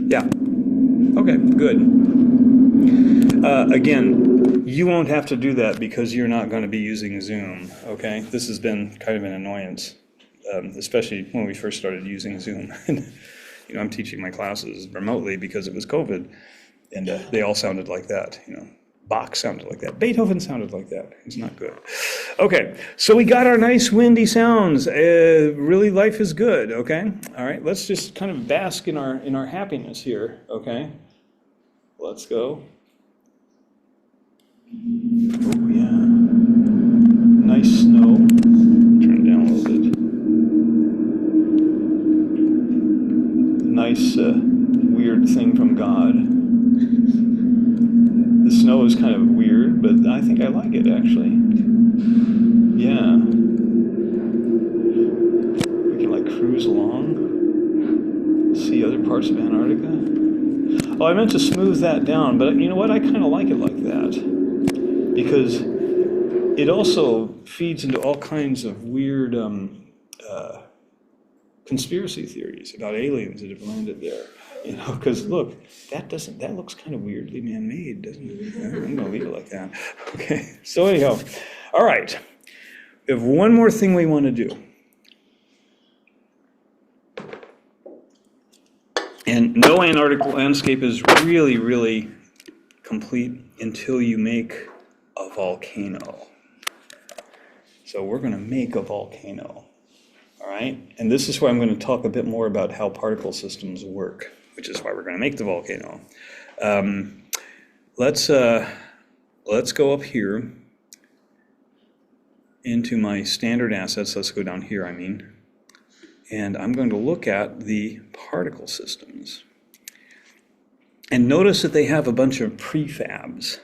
Yeah. Okay, good. Again, you won't have to do that because you're not going to be using Zoom, okay? This has been kind of an annoyance, especially when we first started using Zoom. You know, I'm teaching my classes remotely because it was COVID, and they all sounded like that, you know. Bach sounded like that. Beethoven sounded like that. It's not good. Okay, so we got our nice windy sounds. Really, life is good, okay? All right, let's just kind of bask in our happiness here, okay? Let's go. Oh, yeah. Nice snow. Turn it down a little bit. Nice, weird thing from God. The snow is kind of weird, but I think I like it, actually. Yeah. We can, like, cruise along, see other parts of Antarctica. Oh, I meant to smooth that down, but you know what? I kind of like it like that. Because it also feeds into all kinds of weird conspiracy theories about aliens that have landed there. You know, because look, that looks kind of weirdly man-made, doesn't it? I'm gonna leave it like that. Okay, so anyhow, all right. We have one more thing we want to do. And no Antarctic landscape is really, really complete until you make a volcano. So we're going to make a volcano, all right? And this is where I'm going to talk a bit more about how particle systems work, which is why we're going to make the volcano. Let's go up here into my standard assets. Let's go down here, and I'm going to look at the particle systems. And notice that they have a bunch of prefabs.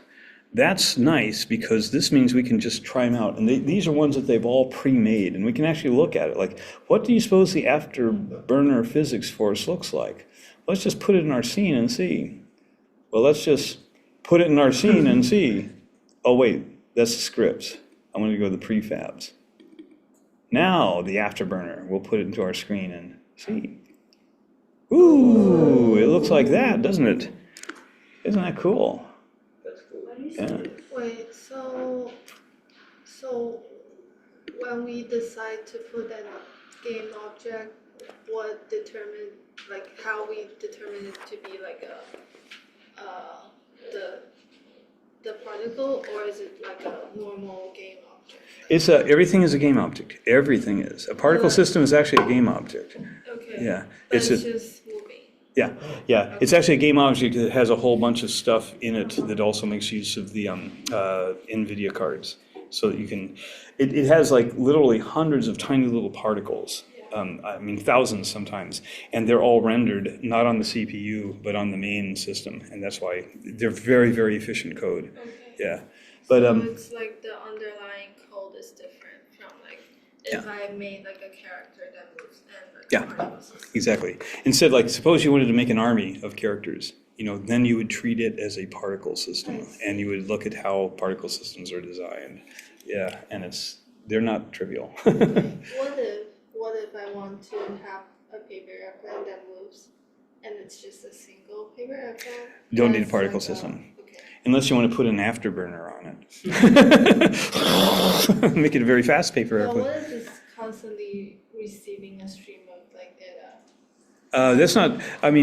That's nice because this means we can just try them out. And these are ones that they've all pre-made, and we can actually look at it. Like, what do you suppose the afterburner physics force looks like? Let's just put it in our scene and see. Well, let's just put it in our scene and see. Oh, wait, that's the scripts. I'm going to go to the prefabs. Now the afterburner, we'll put it into our screen and see. Ooh, it looks like that, doesn't it? Isn't that cool? That's cool. Yeah. Wait, so when we decide to put a game object, what determine, like how we determine it to be like the particle, or is it like a normal game object? It's everything is a game object. Everything is. A particle system is actually a game object. Okay. Yeah. But It's it's a, just moving. yeah. It's actually a game object that has a whole bunch of stuff in it that also makes use of the NVIDIA cards. So that you can, it has like literally hundreds of tiny little particles. Thousands sometimes, and they're all rendered not on the CPU but on the main system, and that's why they're very, very efficient code. Okay. Yeah, but So it's like the underlying code is different from like if I made like a character that moves and like Yeah. particle system. exactly. Instead, like suppose you wanted to make an army of characters, then you would treat it as a particle system, and you would look at how particle systems are designed. Yeah, and they're not trivial. What if I want to have a paper airplane that moves and it's just a single paper airplane? Don't need a That's particle like system. Okay. Unless you want to put an afterburner on it. Make it a very fast paper Well, airplane. what if it's constantly receiving a stream of like data? That's not,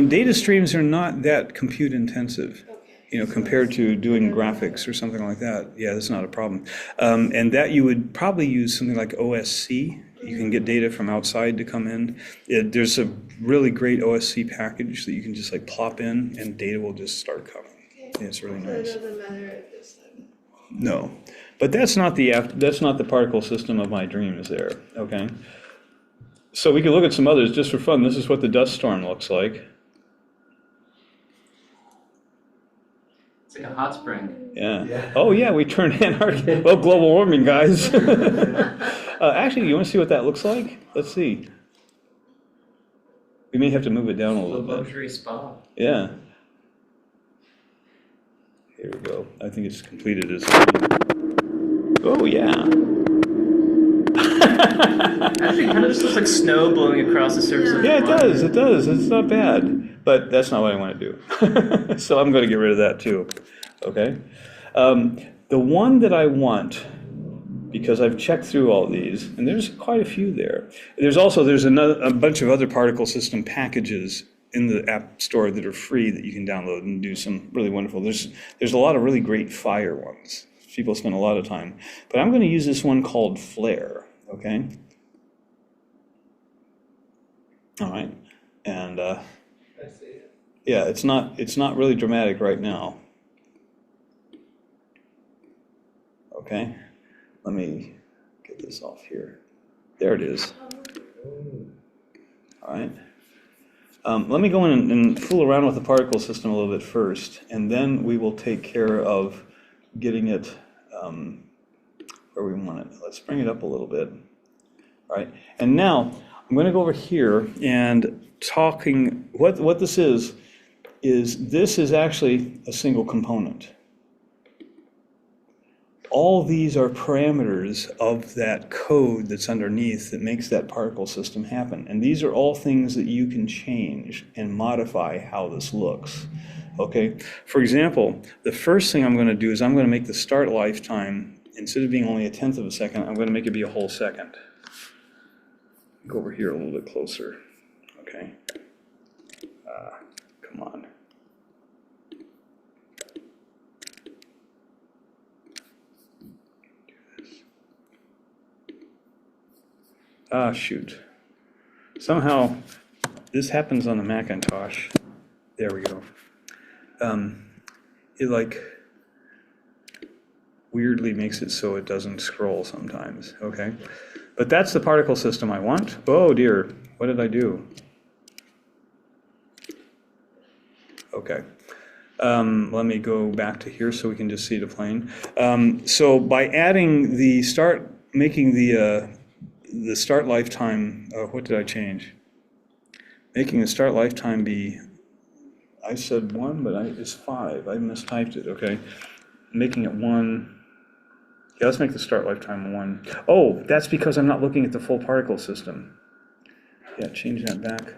data streams are not that compute intensive, Okay. compared to doing graphics or something like that. Yeah, that's not a problem. And that you would probably use something like OSC. You can get data from outside to come in. There's a really great OSC package that you can just like plop in and data will just start coming. Okay. Yeah, it's really So it nice. doesn't matter if it's like. No, but that's not the particle system of my dreams there, okay? So we can look at some others just for fun. This is what the dust storm looks like. It's like a hot spring. Yeah. Oh yeah, we turned Antarctica. Well, global warming, guys. Actually, you want to see what that looks like? Let's see. We may have to move it down a The little bit. luxury spa. Yeah. Here we go. I think it's completed as. Oh yeah. Actually, it kind of just looks like snow blowing across the surface of the Yeah, it water. does. It does. It's not bad, but that's not what I want to do. So I'm going to get rid of that too. Okay. The one that I want, because I've checked through all these, and there's quite a few there. There's a bunch of other particle system packages in the App Store that are free that you can download and do some really wonderful. There's a lot of really great fire ones. People spend a lot of time, but I'm going to use this one called Flare. Okay. All right, and I see it. yeah, it's not really dramatic right now. Okay, let me get this off here. There it is. All right. Let me go in and fool around with the particle system a little bit first, and then we will take care of getting it where we want it. Let's bring it up a little bit. All right, and now I'm going to go over here and talking, what this is this is actually a single component. All these are parameters of that code that's underneath that makes that particle system happen. And these are all things that you can change and modify how this looks. Okay, for example, the first thing I'm going to do is I'm going to make the start lifetime, instead of being only 1/10 of a second, I'm going to make it be a whole second. Go over here a little bit closer, okay? Come on. Ah, shoot. Somehow, this happens on the Macintosh. There we go. It like weirdly makes it so it doesn't scroll sometimes, okay? But that's the particle system I want. Oh dear, what did I do? Okay. Let me go back to here so we can just see the plane. So by adding making the start lifetime, what did I change? Making the start lifetime be, I said 1, but it's 5. I mistyped it, okay. Making it 1. Yeah, let's make the start lifetime 1. Oh, that's because I'm not looking at the full particle system. Yeah, change that back.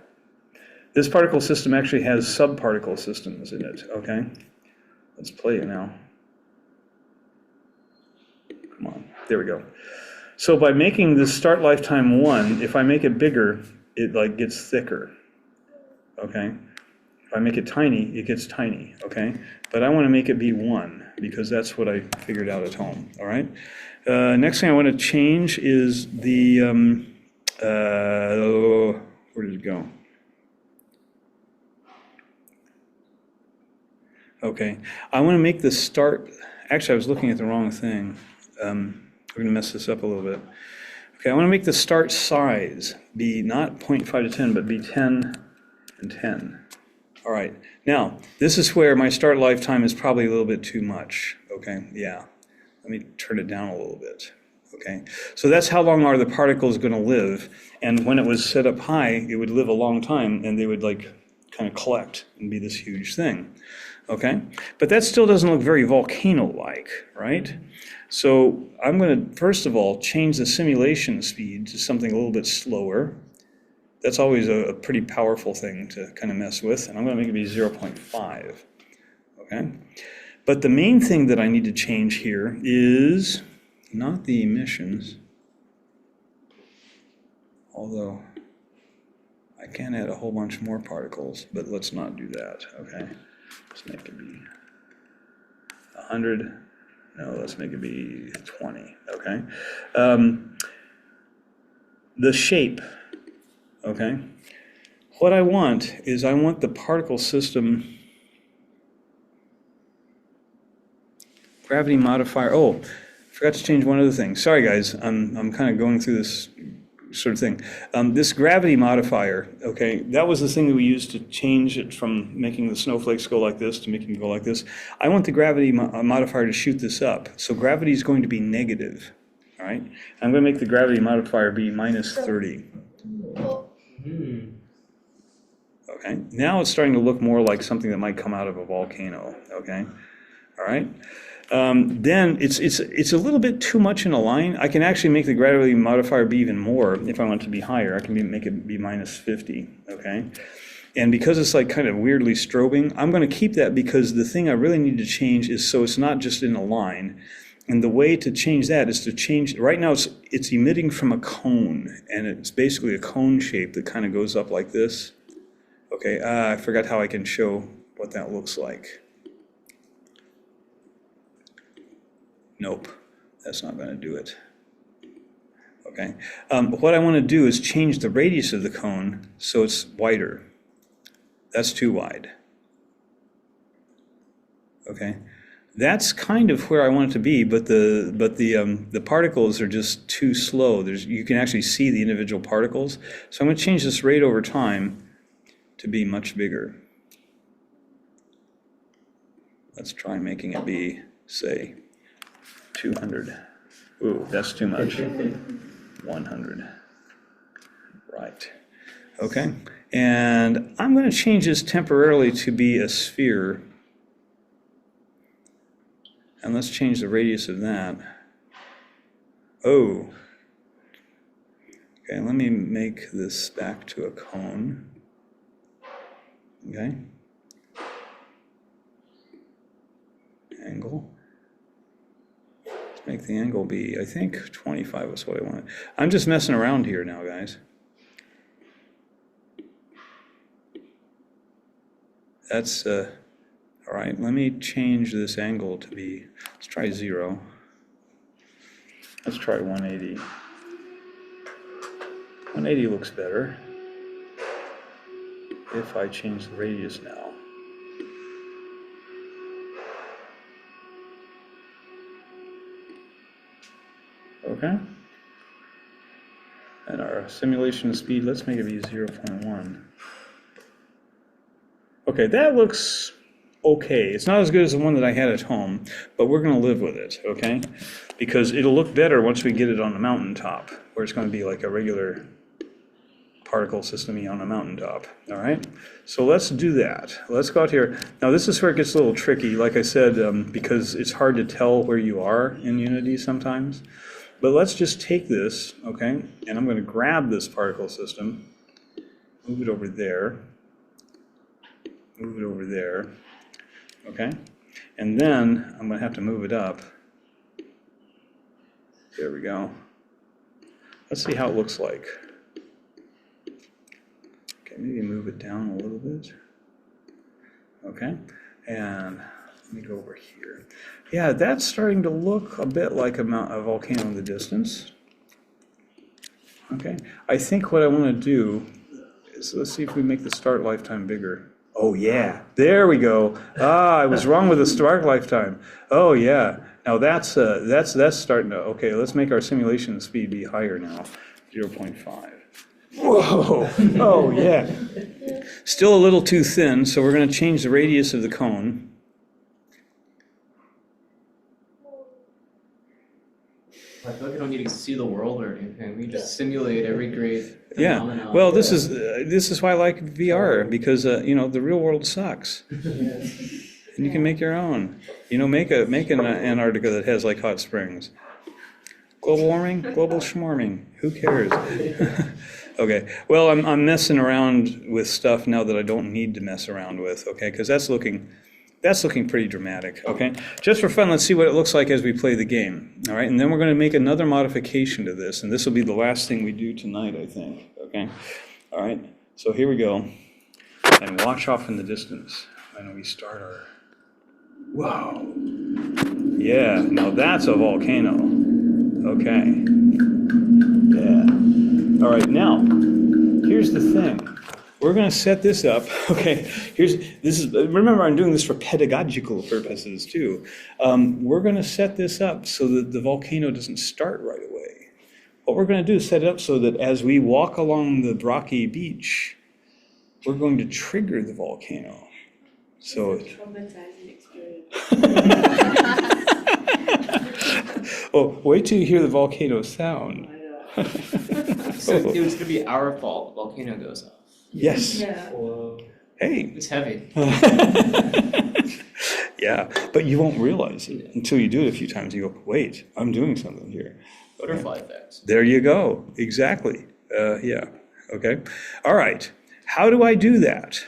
This particle system actually has subparticle systems in it, okay? Let's play it now. Come on, there we go. So by making this start lifetime 1, if I make it bigger, it like gets thicker, okay? If I make it tiny, it gets tiny, okay? But I want to make it be 1 because that's what I figured out at home, all right? Next thing I want to change is the, where did it go? Okay, I want to make the start, actually I was looking at the wrong thing. We're going to mess this up a little bit. Okay, I want to make the start size be not 0.5 to 10, but be 10 and 10. All right, now, this is where my start lifetime is probably a little bit too much, okay? Yeah, let me turn it down a little bit, okay? So that's how long are the particles going to live, and when it was set up high, it would live a long time, and they would like kind of collect and be this huge thing, okay? But that still doesn't look very volcano-like, right? So I'm going to, first of all, change the simulation speed to something a little bit slower. That's always a pretty powerful thing to kind of mess with, and I'm going to make it be 0.5, okay? But the main thing that I need to change here is not the emissions, although I can add a whole bunch more particles, but let's not do that, okay? Let's make it be 100. No, let's make it be 20, okay? The shape, okay? What I want is I want the particle system, gravity modifier, oh, forgot to change one other thing. Sorry guys, I'm kind of going through this sort of thing. This gravity modifier, okay, that was the thing that we used to change it from making the snowflakes go like this to making it go like this. I want the gravity modifier to shoot this up. So gravity is going to be negative, all right? I'm going to make the gravity modifier be minus 30. Okay, now it's starting to look more like something that might come out of a volcano, okay? All right? Then it's a little bit too much in a line. I can actually make the gravity modifier be even more if I want it to be higher. I can make it be minus 50, okay? And because it's like kind of weirdly strobing, I'm going to keep that because the thing I really need to change is so it's not just in a line. And the way to change that is to change, right now it's emitting from a cone, and it's basically a cone shape that kind of goes up like this. Okay, I forgot how I can show what that looks like. Nope, that's not going to do it. Okay, what I want to do is change the radius of the cone so it's wider. That's too wide. Okay, that's kind of where I want it to be, but the particles are just too slow. You can actually see the individual particles. So I'm going to change this rate over time to be much bigger. Let's try making it be, say, 200. Ooh, that's too much. 100. Right. Okay. And I'm going to change this temporarily to be a sphere. And let's change the radius of that. Oh. Okay, let me make this back to a cone. Okay. Angle. Let's make the angle be, I think 25 was what I wanted. I'm just messing around here now, guys. That's, all right, let me change this angle to be, let's try 0. Let's try 180. 180 looks better if I change the radius now. Okay. And our simulation speed, let's make it be 0.1. Okay, that looks okay. It's not as good as the one that I had at home, but we're gonna live with it, okay? Because it'll look better once we get it on the mountaintop, where it's gonna be like a regular particle system on a mountaintop, all right? So let's do that. Let's go out here. Now this is where it gets a little tricky, like I said, because it's hard to tell where you are in Unity sometimes. But let's just take this, okay? And I'm gonna grab this particle system, move it over there, move it over there, okay? And then I'm gonna have to move it up. There we go. Let's see how it looks like. Okay, maybe move it down a little bit. Okay, and let me go over here. Yeah, that's starting to look a bit like a volcano in the distance. Okay, I think what I want to do is, let's see if we make the start lifetime bigger. Oh yeah, there we go. Ah, I was wrong with the start lifetime. Oh yeah, now that's starting to, okay, let's make our simulation speed be higher now, 0.5. Whoa, oh yeah. Still a little too thin, so we're going to change the radius of the cone. I feel like I don't need to see the world or anything. We just simulate every great Yeah, phenomenon. well, this is why I like VR, because you know, the real world sucks, and you can make your own. You know, make an Antarctica that has like hot springs. Global warming, global schwarming. Who cares? Okay. Well, I'm messing around with stuff now that I don't need to mess around with. Okay, because that's looking pretty dramatic. Okay. Just for fun, let's see what it looks like as we play the game. All right, and then we're going to make another modification to this, and this will be the last thing we do tonight, I think. Okay. All right. So here we go, and watch off in the distance when we start our. Whoa. Yeah. Now that's a volcano. Okay. Yeah. All right, now, here's the thing. We're going to set this up, okay? Remember, I'm doing this for pedagogical purposes too. We're going to set this up so that the volcano doesn't start right away. What we're going to do is set it up so that as we walk along the rocky beach, we're going to trigger the volcano. So It's a traumatizing experience. Oh, wait till you hear the volcano sound. So it's gonna be our fault. The volcano goes off. Yes. Yeah. Whoa. Hey. It's heavy. Yeah, but you won't realize it until you do it a few times. You go, wait, I'm doing something here. Butterfly effect. There you go. Exactly. Yeah. Okay. All right. How do I do that?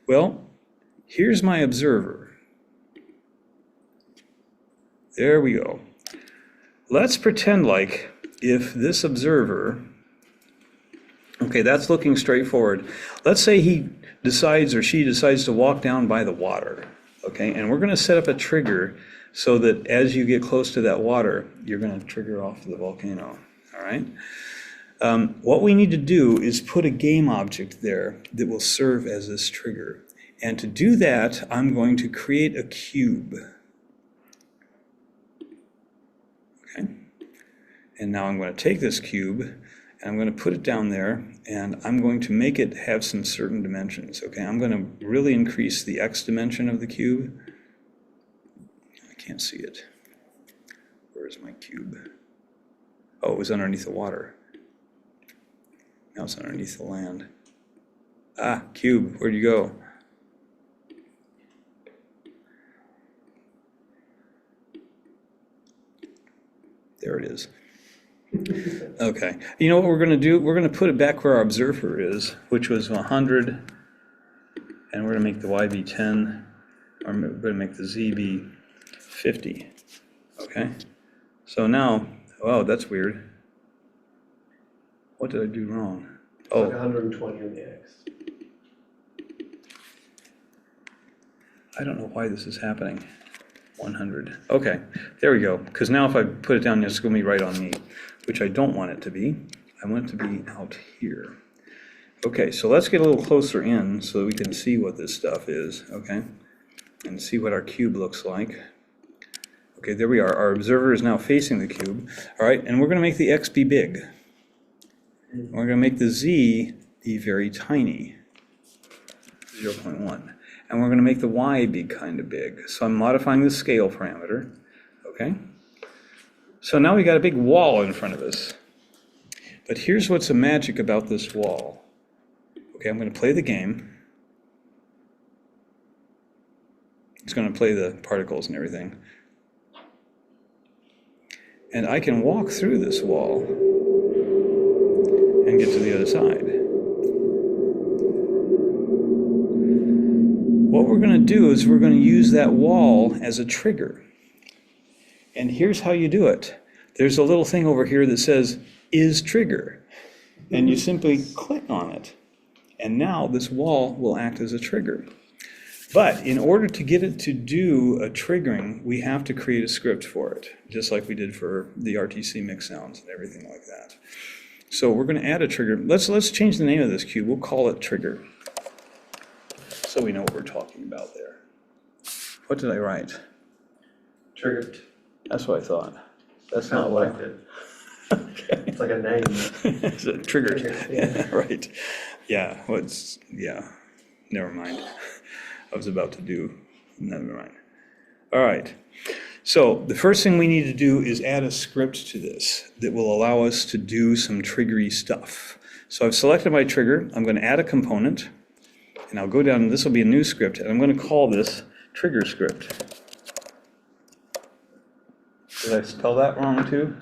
Well, here's my observer. There we go. Let's pretend like if this observer, okay, that's looking straight forward. Let's say he decides or she decides to walk down by the water, okay? And we're going to set up a trigger so that as you get close to that water, you're going to trigger off the volcano, all right? What we need to do is put a game object there that will serve as this trigger. And to do that, I'm going to create a cube. Okay? And now I'm going to take this cube and I'm going to put it down there and I'm going to make it have some certain dimensions. Okay, I'm going to really increase the x dimension of the cube. I can't see it. Where is my cube? Oh, it was underneath the water. Now it's underneath the land. Ah, cube, where'd you go? There it is. Okay, you know what we're going to do? We're going to put it back where our observer is, which was 100, and we're going to make the y be 10, or we're going to make the z be 50. Okay, so now, oh, that's weird. What did I do wrong? It's like 120 on the X. I don't know why this is happening. 100. Okay, there we go. Because now if I put it down, it's going to be right on me, which I don't want it to be. I want it to be out here. Okay, so let's get a little closer in so that we can see what this stuff is, okay? And see what our cube looks like. Okay, there we are. Our observer is now facing the cube. All right, and we're going to make the x be big. We're going to make the z be very tiny, 0.1. And we're going to make the y be kind of big. So I'm modifying the scale parameter, okay? So now we got a big wall in front of us. But here's what's the magic about this wall. Okay, I'm going to play the game. It's going to play the particles and everything. And I can walk through this wall and get to the other side. What we're going to do is we're going to use that wall as a trigger. And here's how you do it. There's a little thing over here that says, is trigger. And you simply click on it. And now this wall will act as a trigger. But in order to get it to do a triggering, we have to create a script for it, just like we did for the RTC mix sounds and everything like that. So we're going to add a trigger. Let's change the name of this cube. We'll call it trigger, so we know what we're talking about there. What did I write? Triggered. That's what I thought. That's Kind not of what liked it. Okay. It's like a name. It's a triggered. Yeah. Right. Yeah. Never mind. I was about to do, never mind. All right. So the first thing we need to do is add a script to this that will allow us to do some triggery stuff. So I've selected my trigger. I'm going to add a component. And I'll go down, and this will be a new script. And I'm going to call this trigger script. Did I spell that wrong too?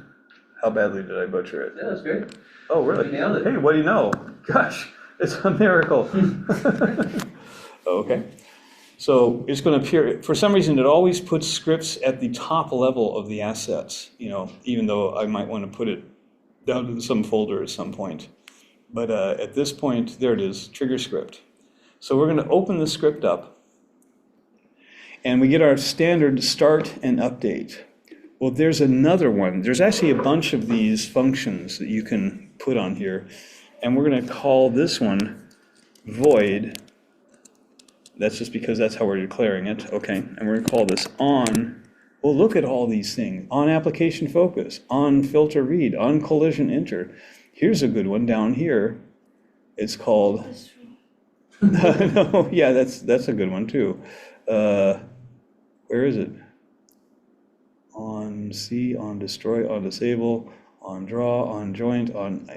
How badly did I butcher it? Yeah, that's great. Oh, really? You nailed it. Hey, what do you know? Gosh, it's a miracle. Okay. So it's going to appear, for some reason, it always puts scripts at the top level of the assets, even though I might want to put it down in some folder at some point. But at this point, there it is, trigger script. So we're going to open the script up, and we get our standard start and update. Well, there's another one. There's actually a bunch of these functions that you can put on here, and we're going to call this one void. That's just because that's how we're declaring it, okay? And we're going to call this on. Well, look at all these things. On application focus, on filter read, on collision enter. Here's a good one down here. It's called, no, yeah, that's a good one too. Where is it? On C, on destroy, on disable, on draw, on joint, on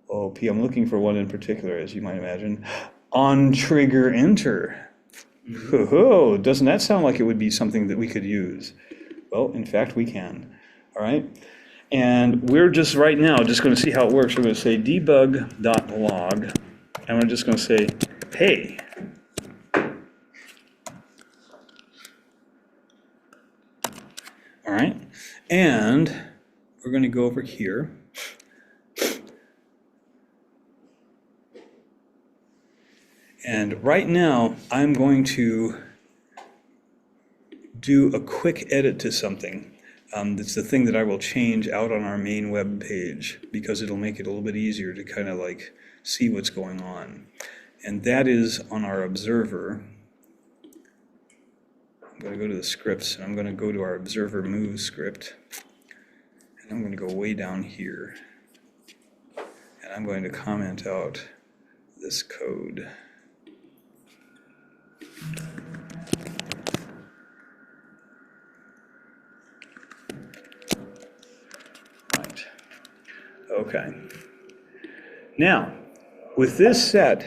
MOP. I'm looking for one in particular, as you might imagine. On trigger enter. Oh, doesn't that sound like it would be something that we could use? Well, in fact, we can. All right. And we're just right now just going to see how it works. We're going to say debug.log, and we're just going to say, hey. All right. And we're going to go over here. And right now, I'm going to do a quick edit to something. That's the thing that I will change out on our main web page, because it'll make it a little bit easier to kind of like see what's going on. And that is on our observer. I'm going to go to the scripts, and I'm going to go to our observer move script. And I'm going to go way down here. And I'm going to comment out this code. Right. Okay. Now, with this set,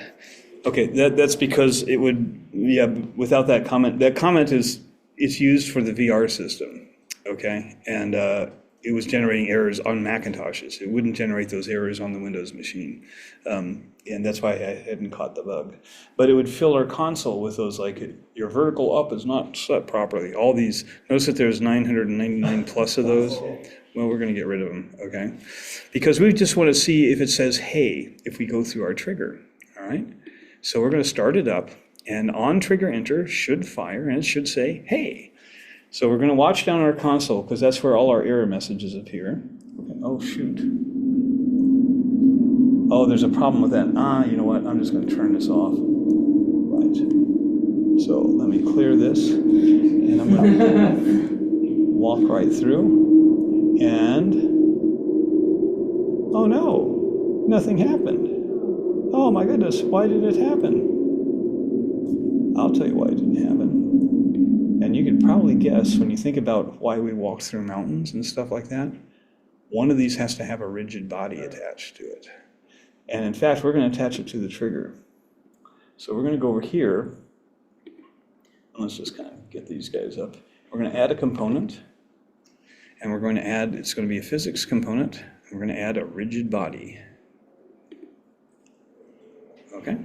okay, that's because it would, without that comment is, it's used for the VR system, okay? And it was generating errors on Macintoshes. It wouldn't generate those errors on the Windows machine. And that's why I hadn't caught the bug. But it would fill our console with those, like, your vertical up is not set properly. All these, notice that there's 999 plus of those. Well, we're going to get rid of them, okay? Because we just want to see if it says, hey, if we go through our trigger, all right? So we're going to start it up, and on trigger enter should fire, and it should say, hey. So we're going to watch down our console, because that's where all our error messages appear. Okay. Oh, shoot. Oh, there's a problem with that. You know what? I'm just going to turn this off. Right. So let me clear this, and I'm going to walk right through. And oh no, nothing happened. Oh my goodness, why did it happen? I'll tell you why it didn't happen. And you could probably guess when you think about why we walk through mountains and stuff like that. One of these has to have a rigid body attached to it. And in fact, we're going to attach it to the trigger. So we're going to go over here. And let's just kind of get these guys up. We're going to add a component. And we're going to add, it's going to be a physics component. We're going to add a rigid body. Okay?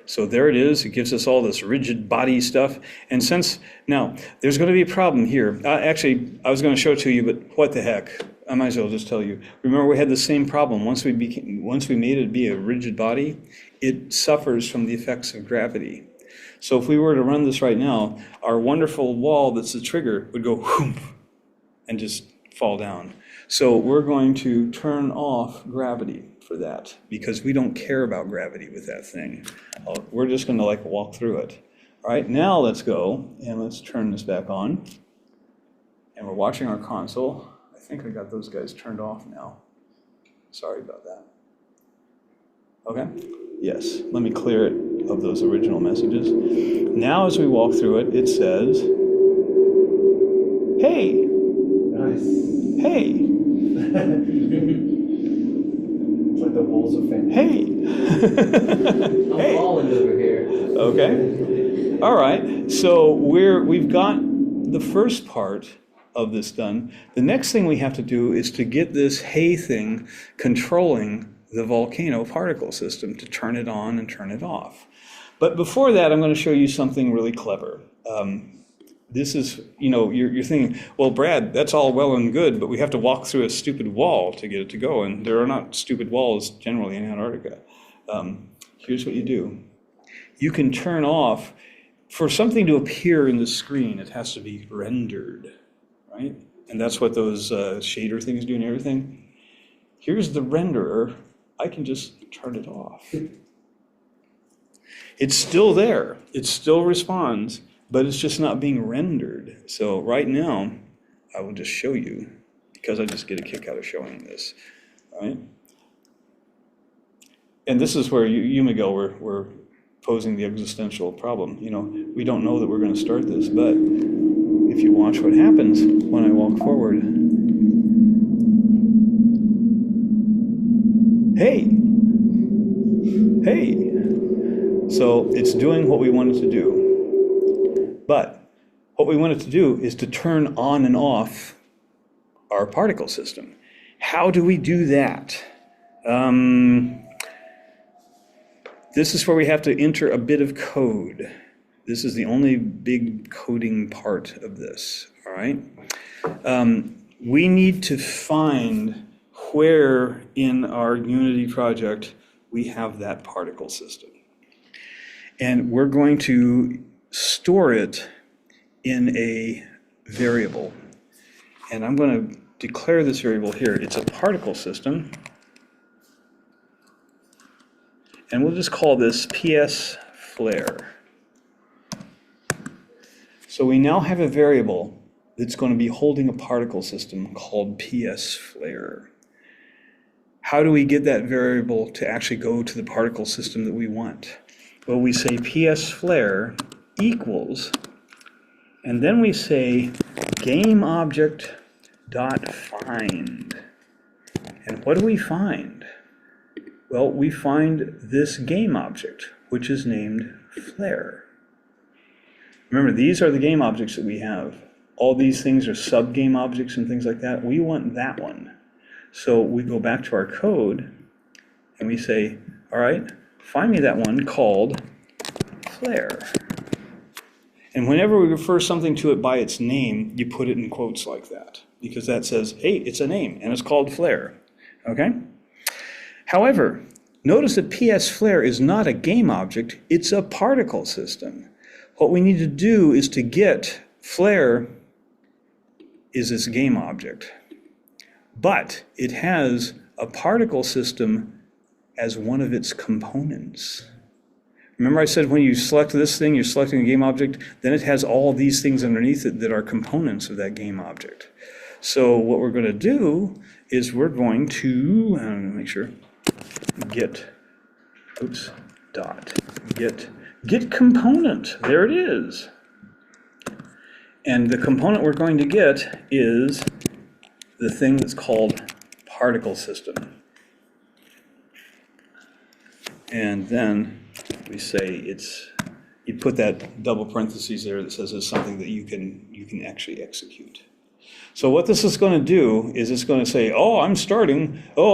So there it is. It gives us all this rigid body stuff. And since, now, there's going to be a problem here. Actually, I was going to show it to you, but what the heck? I might as well just tell you. Remember, we had the same problem. Once we made it be a rigid body, it suffers from the effects of gravity. So if we were to run this right now, our wonderful wall that's the trigger would go whoomp and just fall down. So we're going to turn off gravity for that because we don't care about gravity with that thing. We're just going to like walk through it. All right, now let's go and let's turn this back on. And we're watching our console. I think I got those guys turned off now. Sorry about that. Okay, yes, let me clear it of those original messages. Now as we walk through it, it says, hey, Nice. hey, It's like the walls of fame. hey. I'm Hey. falling over here. Okay. All right. So we've got the first part of this done. The next thing we have to do is to get this hay thing controlling the volcano particle system to turn it on and turn it off. But before that, I'm going to show you something really clever. This is, you're thinking, well, Brad, that's all well and good, but we have to walk through a stupid wall to get it to go. And there are not stupid walls generally in Antarctica. Here's what you do. You can turn off, for something to appear in the screen, it has to be rendered, right? And that's what those shader things do and everything. Here's the renderer. I can just turn it off. It's still there. It still responds, but it's just not being rendered. So right now, I will just show you, because I just get a kick out of showing this, right? And this is where you Miguel, we're posing the existential problem. We don't know that we're going to start this, but if you watch what happens when I walk forward. Hey, hey. So it's doing what we want it to do. But what we want it to do is to turn on and off our particle system. How do we do that? This is where we have to enter a bit of code. This is the only big coding part of this, all right? We need to find where in our Unity project we have that particle system. And we're going to store it in a variable. And I'm going to declare this variable here. It's a particle system. And we'll just call this PS flare. So we now have a variable that's going to be holding a particle system called PS flare. How do we get that variable to actually go to the particle system that we want? Well, we say PS flare equals, and then we say game object dot find. And what do we find? Well, we find this game object, which is named flare. Remember, these are the game objects that we have. All these things are sub-game objects and things like that. We want that one. So we go back to our code and we say, all right, find me that one called flare. And whenever we refer something to it by its name, you put it in quotes like that, because that says, hey, it's a name and it's called flare, okay? However, notice that PS flare is not a game object, it's a particle system. What we need to do is to get flare is this game object, but it has a particle system as one of its components. Remember I said when you select this thing, you're selecting a game object, then it has all these things underneath it that are components of that game object. So what we're going to do is we're going to, make sure, get component. There it is. And the component we're going to get is the thing that's called particle system. And then we say you put that double parentheses there that says it's something that you can actually execute. So what this is going to do is it's going to say, oh, I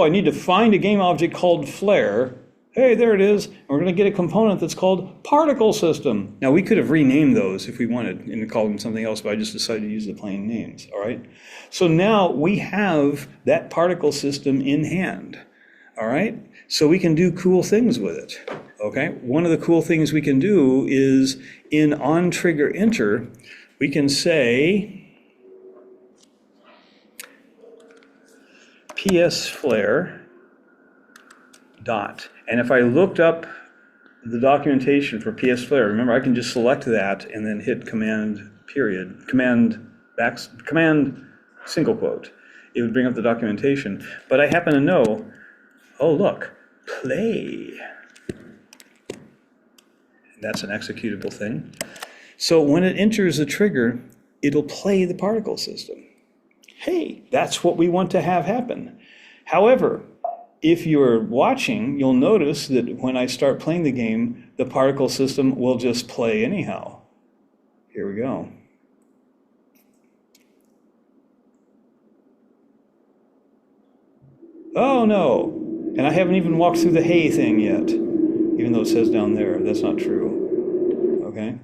need to find a game object called flare. Hey, there it is. And we're going to get a component that's called particle system. Now, we could have renamed those if we wanted and called them something else, but I just decided to use the plain names, all right? So now we have that particle system in hand, all right? So we can do cool things with it, okay? One of the cool things we can do is in onTriggerEnter, we can say psFlare dot. And if I looked up the documentation for psFlare, remember I can just select that and then hit command single quote. It would bring up the documentation. But I happen to know, oh look, play. That's an executable thing. So when it enters a trigger, it'll play the particle system. Hey, that's what we want to have happen. However, if you're watching, you'll notice that when I start playing the game, the particle system will just play anyhow. Here we go. Oh no, and I haven't even walked through the hay thing yet, even though it says down there, that's not true, okay?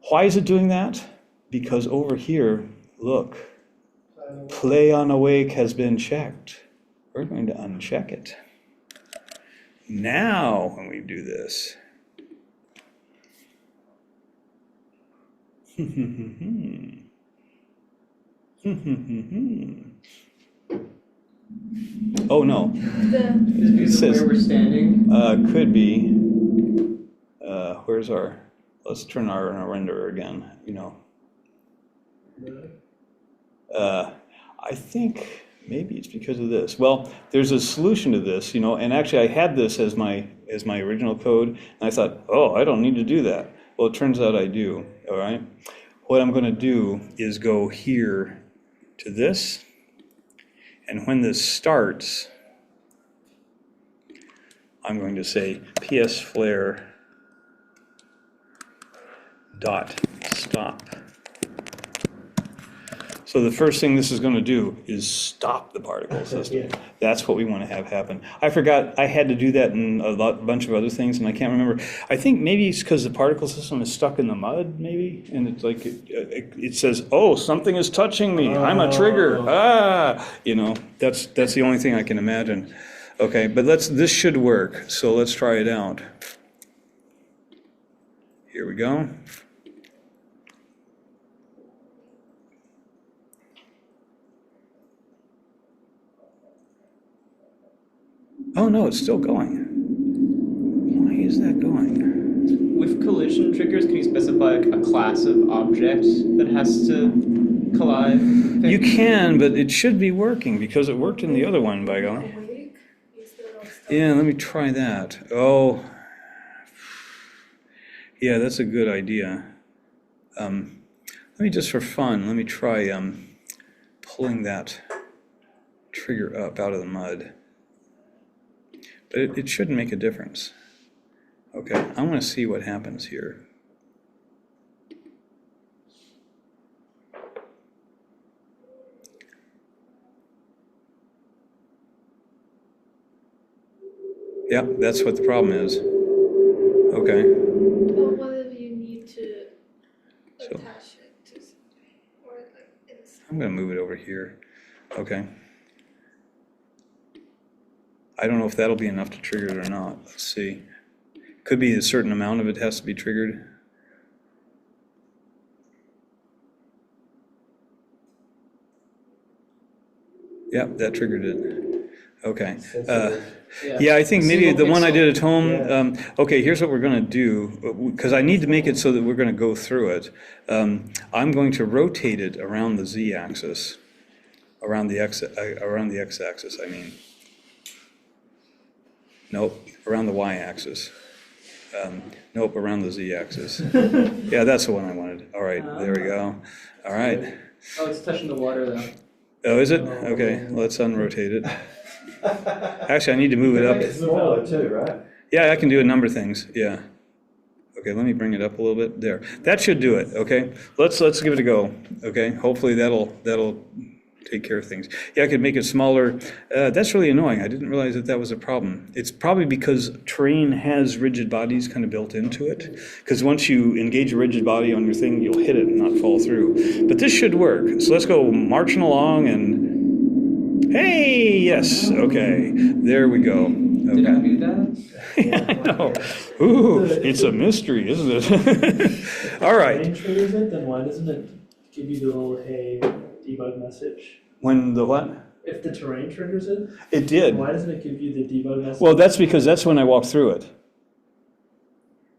Why is it doing that? Because over here, look, play on awake has been checked. We're going to uncheck it. Now, when we do this, oh no, Is it where we're standing? could be, let's turn our renderer again, I think maybe it's because of this. Well, there's a solution to this, and actually I had this as my original code, and I thought, oh, I don't need to do that. Well, it turns out I do, all right? What I'm going to do is go here to this, and when this starts, I'm going to say psFlare dot stop. So the first thing this is going to do is stop the particle system. Yeah. That's what we want to have happen. I forgot I had to do that in a bunch of other things, and I can't remember. I think maybe it's because the particle system is stuck in the mud, maybe, and it's like it says, "Oh, something is touching me. I'm a trigger." That's the only thing I can imagine. Okay, but this should work. So let's try it out. Here we go. Oh no, it's still going. Why is that going? With collision triggers, can you specify a class of object that has to collide? You can, but it should be working because it worked in the other one, by golly. Awake instead of stop. Yeah, let me try that. Oh, yeah, that's a good idea. Let me just for fun, let me try pulling that trigger up out of the mud. But it shouldn't make a difference. Okay, I want to see what happens here. Yeah, that's what the problem is. Okay. But what if you need to So- attach it to something or like inside? I'm going to move it over here. Okay. I don't know if that'll be enough to trigger it or not. Let's see. Could be a certain amount of it has to be triggered. Yeah, that triggered it. Okay. Sensitive. Yeah, I think maybe the Single one I pixel. did at home, Yeah. okay, here's what we're gonna do, because I need to make it so that we're gonna go through it. I'm going to rotate it around the z-axis, around the x-axis, I mean. Nope, around the y-axis. Nope, around the z-axis. Yeah, that's the one I wanted. All right, there we go. All right. Oh, it's touching the water though. Oh, is it? Okay, let's unrotate it. Actually, I need to move it It's up. smaller too, right? Yeah, I can do a number of things, yeah. Okay, let me bring it up a little bit, there. That should do it, okay? Let's give it a go, okay? Hopefully that'll take care of things. Yeah, I could make it smaller. That's really annoying. I didn't realize that was a problem. It's probably because terrain has rigid bodies kind of built into it. Because once you engage a rigid body on your thing, you'll hit it and not fall through. But this should work. So let's go marching along and, hey, yes, okay. There we go. Did I Okay. do that? Yeah, I know. Ooh, it's a mystery, isn't it? All right. Terrain triggers it, then why doesn't it give you the little hey debug message? When the what? If the terrain triggers it, It did. why doesn't it give you the debug message? Well, that's because that's when I walked through it.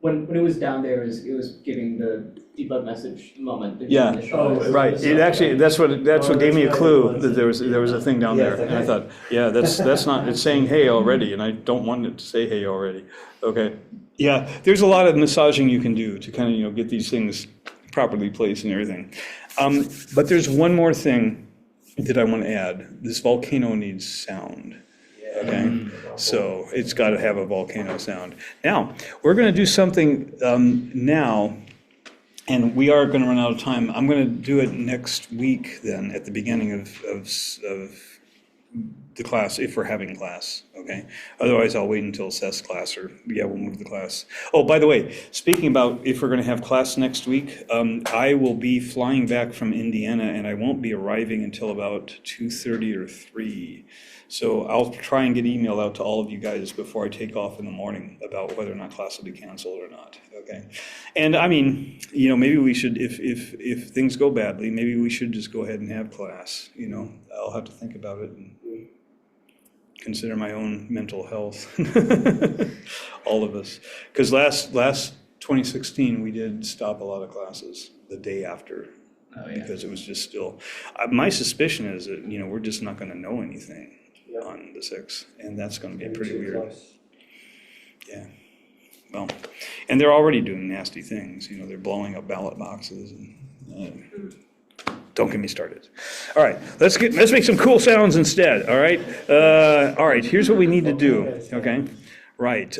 When it was down there, it was giving the debug message the moment that you Yeah. initialized. Oh, Right. It actually, that's what gave me a clue that there was a thing down Yeah, there. it's like, And I hey. thought, yeah, that's not, it's saying hey already, and I don't want it to say hey already. Okay. Yeah, there's a lot of massaging you can do to kind of, get these things properly placed and everything. But there's one more thing that I want to add. This volcano needs sound. Okay, so it's got to have a volcano sound. Now, we're going to do something now, and we are going to run out of time. I'm going to do it next week then, at the beginning of the class, if we're having class, okay? Otherwise, I'll wait until Seth's class, or, yeah, we'll move the class. Oh, by the way, speaking about if we're going to have class next week, I will be flying back from Indiana, and I won't be arriving until about 2:30 or 3. So I'll try and get email out to all of you guys before I take off in the morning about whether or not class will be canceled or not, okay? And I mean, maybe we should, if things go badly, maybe we should just go ahead and have class, I'll have to think about it and consider my own mental health, all of us. Because last 2016, we did stop a lot of classes the day after, Oh, yeah. because it was just still, my suspicion is that, we're just not going to know anything Yep. on the 6th, and that's going to be Maybe pretty too weird. close. Yeah. Well, and they're already doing nasty things, they're blowing up ballot boxes and, don't get me started. All right, let's make some cool sounds instead, all right? All right, here's what we need to do, okay? Right.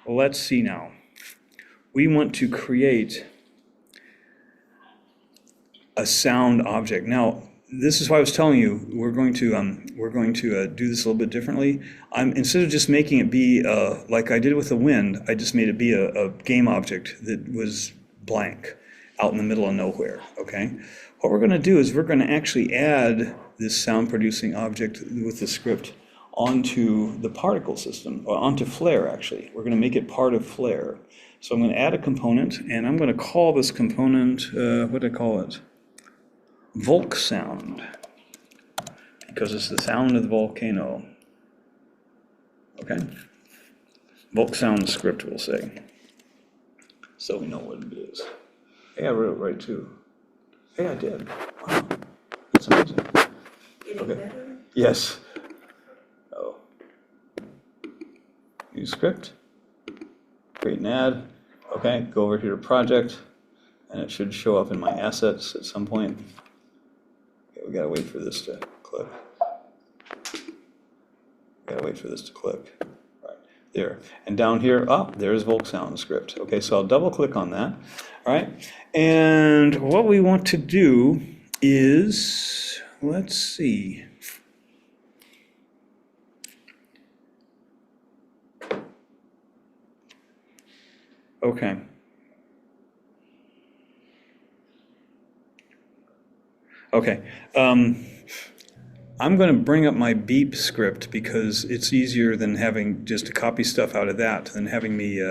Let's see now. We want to create a sound object. Now, this is why I was telling you we're going to do this a little bit differently. Instead of just making it be like I did with the wind, I just made it be a game object that was blank, out in the middle of nowhere. Okay. What we're going to do is we're going to actually add this sound producing object with the script onto the particle system, or onto Flare. Actually, we're going to make it part of Flare. So I'm going to add a component, and I'm going to call this component what do I call it? Volk sound, because it's the sound of the volcano. Okay? Volk sound script, we'll say. So we know what it is. Hey, I wrote it right too. Hey, I did. Wow. That's amazing. Getting Okay. better? Yes. Oh. New script. Create an ad. Okay, go over here to project, and it should show up in my assets at some point. We gotta wait for this to click. Right, there. And down here, there's Volk Sound script. Okay, so I'll double click on that. All right, and what we want to do is, let's see. Okay. Okay, I'm going to bring up my beep script because it's easier than having just to copy stuff out of that than having me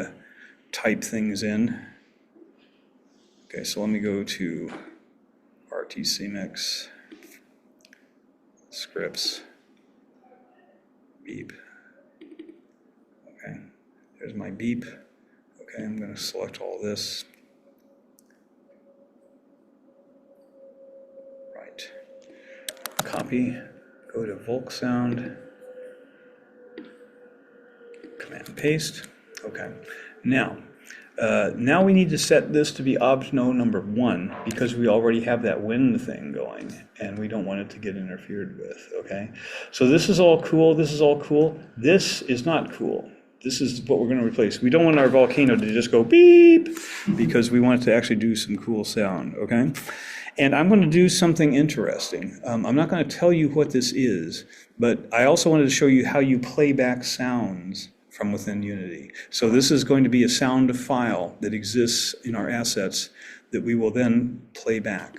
type things in. Okay, so let me go to RTC Mix scripts, beep. Okay, there's my beep. Okay, I'm going to select all this. Right. Copy, go to Volk sound, command paste. Okay. Now we need to set this to be obno number 1 because we already have that wind thing going and we don't want it to get interfered with, okay? So this is all cool, this is all cool. This is not cool. This is what we're going to replace. We don't want our volcano to just go beep because we want it to actually do some cool sound, okay? And I'm going to do something interesting. I'm not going to tell you what this is, but I also wanted to show you how you play back sounds from within Unity. So this is going to be a sound file that exists in our assets that we will then play back.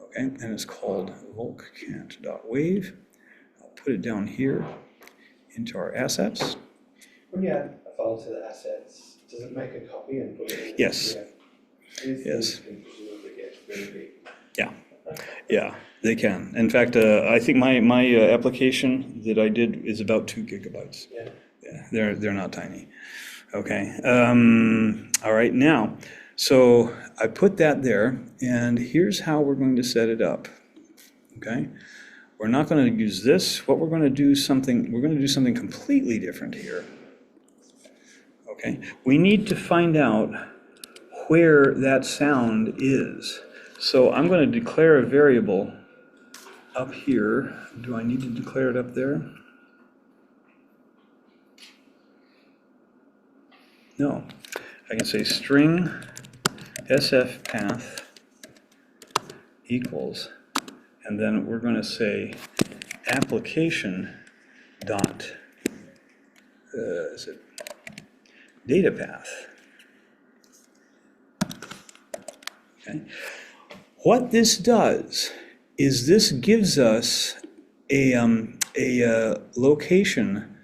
Okay, and it's called volcant.wave. I'll put it down here into our assets. When you add a file to the assets, does it make a copy and put it in? Yes. These Yes. things can presumably get really big. Yeah, they can. In fact, I think my application that I did is about 2 gigabytes. Yeah. Yeah, they're not tiny. Okay. All right. Now, so I put that there, and here's how we're going to set it up. Okay. We're not going to use this. What we're going to do we're going to do something completely different here. Okay. We need to find out where that sound is. So I'm going to declare a variable up here. Do I need to declare it up there? No. I can say string sf path equals, and then we're going to say application dot is it data path. Okay. What this does is this gives us a location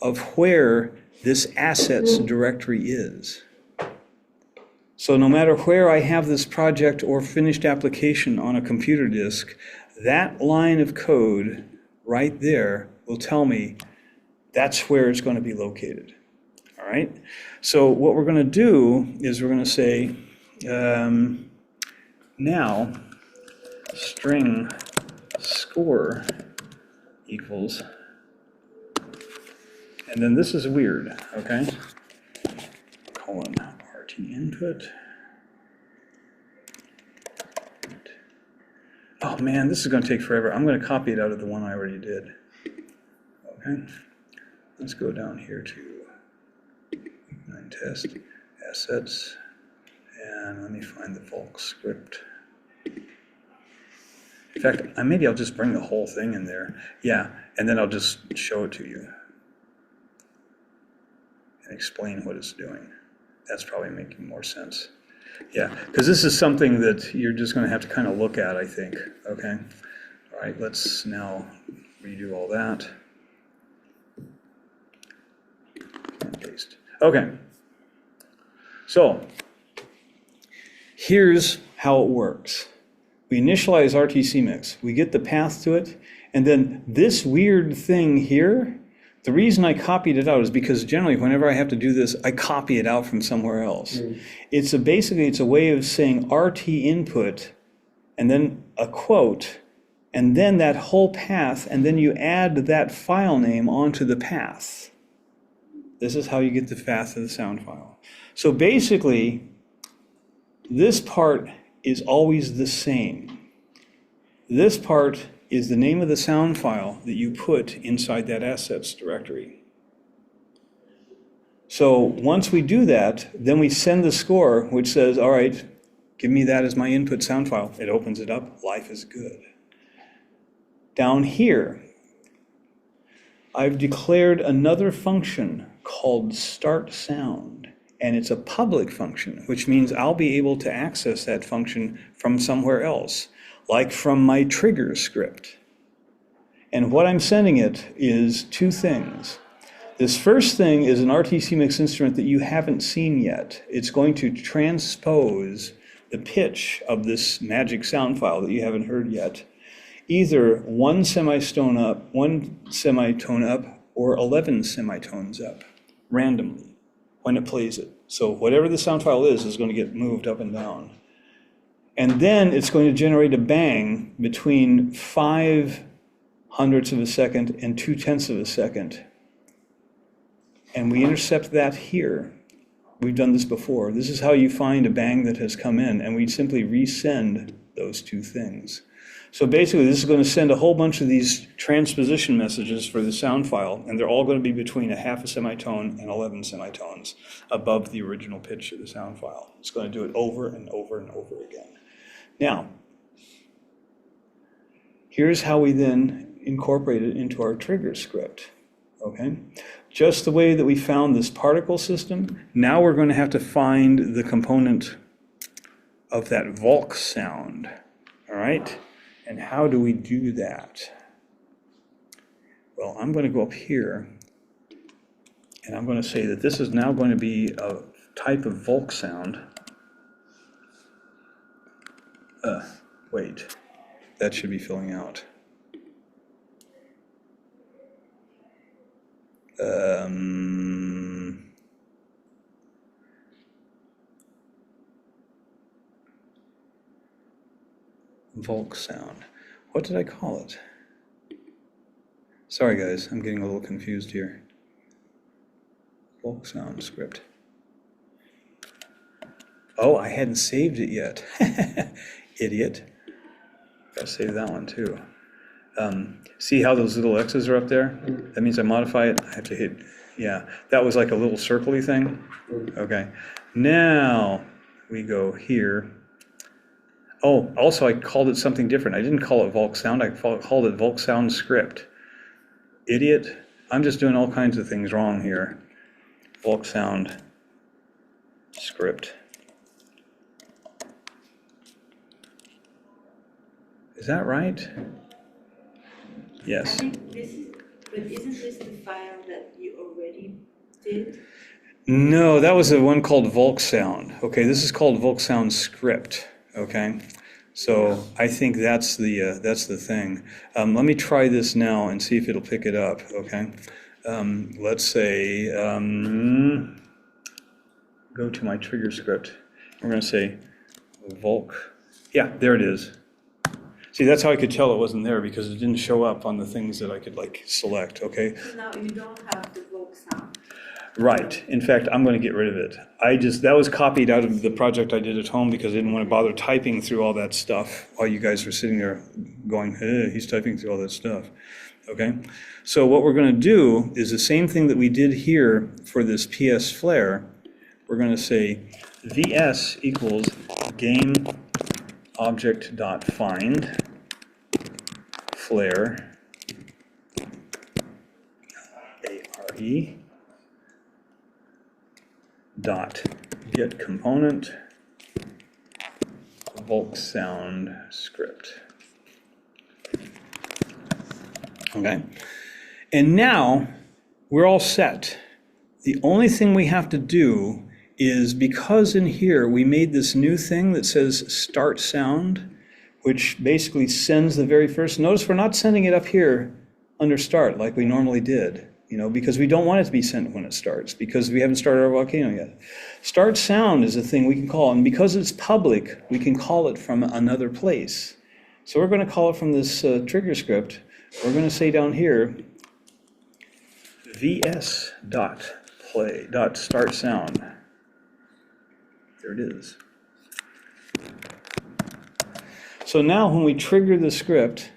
of where this assets directory is. So no matter where I have this project or finished application on a computer disk, that line of code right there will tell me that's where it's going to be located. All right? So what we're going to do is we're going to say, now string score equals, and then this is weird, okay? Colon RT input. Oh man, this is going to take forever. I'm going to copy it out of the one I already did. Okay, let's go down here to week9 test, assets, and let me find the Volk script. In fact, maybe I'll just bring the whole thing in there. Yeah, and then I'll just show it to you and explain what it's doing. That's probably making more sense. Yeah, because this is something that you're just going to have to kind of look at, I think. Okay. All right, let's now redo all that. And paste. Okay. So here's how it works. We initialize RTCMix. We get the path to it, and then this weird thing here, the reason I copied it out is because generally whenever I have to do this, I copy it out from somewhere else. Basically it's a way of saying RT input and then a quote and then that whole path, and then you add that file name onto the path. This is how you get the path of the sound file. So basically this part is always the same. This part is the name of the sound file that you put inside that assets directory. So once we do that, then we send the score, which says, all right, give me that as my input sound file. It opens it up, life is good. Down here, I've declared another function called start sound, and it's a public function, which means I'll be able to access that function from somewhere else, like from my trigger script. And what I'm sending it is 2 things. This first thing is an RTCMix instrument that you haven't seen yet. It's going to transpose the pitch of this magic sound file that you haven't heard yet either one semitone up, or 11 semitones up, randomly, when it plays it. So whatever the sound file is going to get moved up and down. And then it's going to generate a bang between 0.05 of a second and 0.2 of a second. And we intercept that here. We've done this before. This is how you find a bang that has come in, and we simply resend those two things. So basically, this is going to send a whole bunch of these transposition messages for the sound file, and they're all going to be between 0.5 semitone and 11 semitones above the original pitch of the sound file. It's going to do it over and over and over again. Now, here's how we then incorporate it into our trigger script, okay? Just the way that we found this particle system, now we're going to have to find the component of that Volk sound, all right? And how do we do that? Well, I'm going to go up here, and I'm going to say that this is now going to be a type of Volk sound. Wait, that should be filling out. Volk sound. What did I call it? Sorry guys, I'm getting a little confused here. Volk sound script. Oh, I hadn't saved it yet. Idiot. Gotta save that one too. See how those little X's are up there? That means I modify it. I have to hit, yeah. That was like a little circle-y thing. Okay. Now we go here. Oh, also I called it something different. I didn't call it Volk sound. I called it Volk sound script. Idiot. I'm just doing all kinds of things wrong here. Volk sound script. Is that right? Yes. I think this is, but isn't this the file that you already did? No, that was the one called Volk sound. Okay, this is called Volk sound script. Okay, so I think that's the thing. Let me try this now and see if it'll pick it up. Okay, let's say go to my trigger script. We're going to say Volk. Yeah, there it is. See, that's how I could tell it wasn't there, because it didn't show up on the things that I could like select. Okay. So now you don't have the Volk sound. Right. In fact, I'm going to get rid of it. That was copied out of the project I did at home because I didn't want to bother typing through all that stuff while you guys were sitting there going, hey, he's typing through all that stuff. Okay. So what we're going to do is the same thing that we did here for this PS flare. We're going to say VS equals game object.find flare ARE dot get component Volk sound script. Okay, and now we're all set. The only thing we have to do is, because in here we made this new thing that says start sound, which basically sends the very first. Notice we're not sending it up here under start like we normally did. Because we don't want it to be sent when it starts, because we haven't started our volcano yet. Start sound is a thing we can call, and because it's public, we can call it from another place. So we're going to call it from this trigger script. We're going to say down here, vs.play.start sound. There it is. So now when we trigger the script,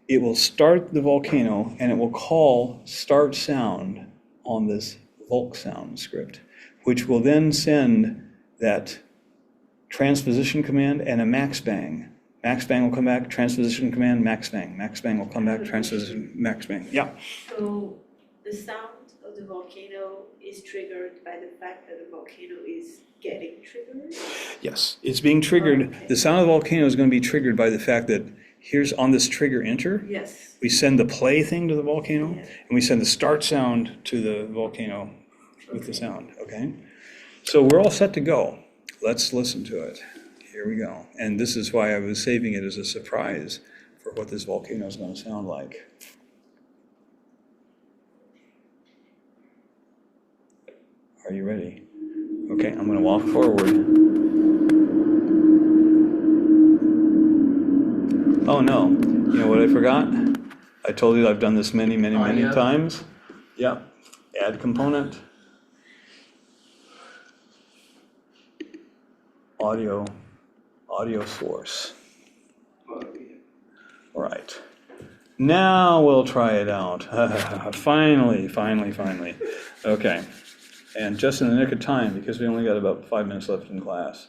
it will start the volcano and it will call start sound on this Volk sound script, which will then send that transposition command and a max bang. Max bang will come back, transposition command, max bang. Max bang will come back, transposition, max bang. Yeah. So the sound of the volcano is triggered by the fact that the volcano is getting triggered? Yes, it's being triggered. Okay. The sound of the volcano is going to be triggered by the fact that here's on this trigger enter. Yes. We send the play thing to the volcano, Yeah. and we send the start sound to the volcano with the sound, okay? So we're all set to go. Let's listen to it. Here we go. And this is why I was saving it as a surprise for what this volcano is going to sound like. Are you ready? Okay, I'm going to walk forward. Oh no, you know what I forgot? I told you I've done this many Audio. times. Yep, add component. Audio source. All right. Now we'll try it out. Finally. Okay. And just in the nick of time, because we only got about 5 minutes left in class.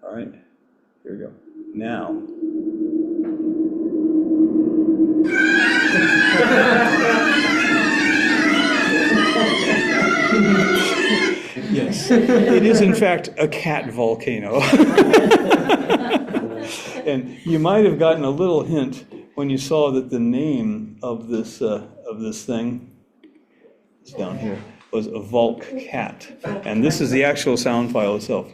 All right, here we go. Now. Yes, it is in fact a cat volcano. And you might have gotten a little hint when you saw that the name of this thing is down here was a Volk cat, and this is the actual sound file itself.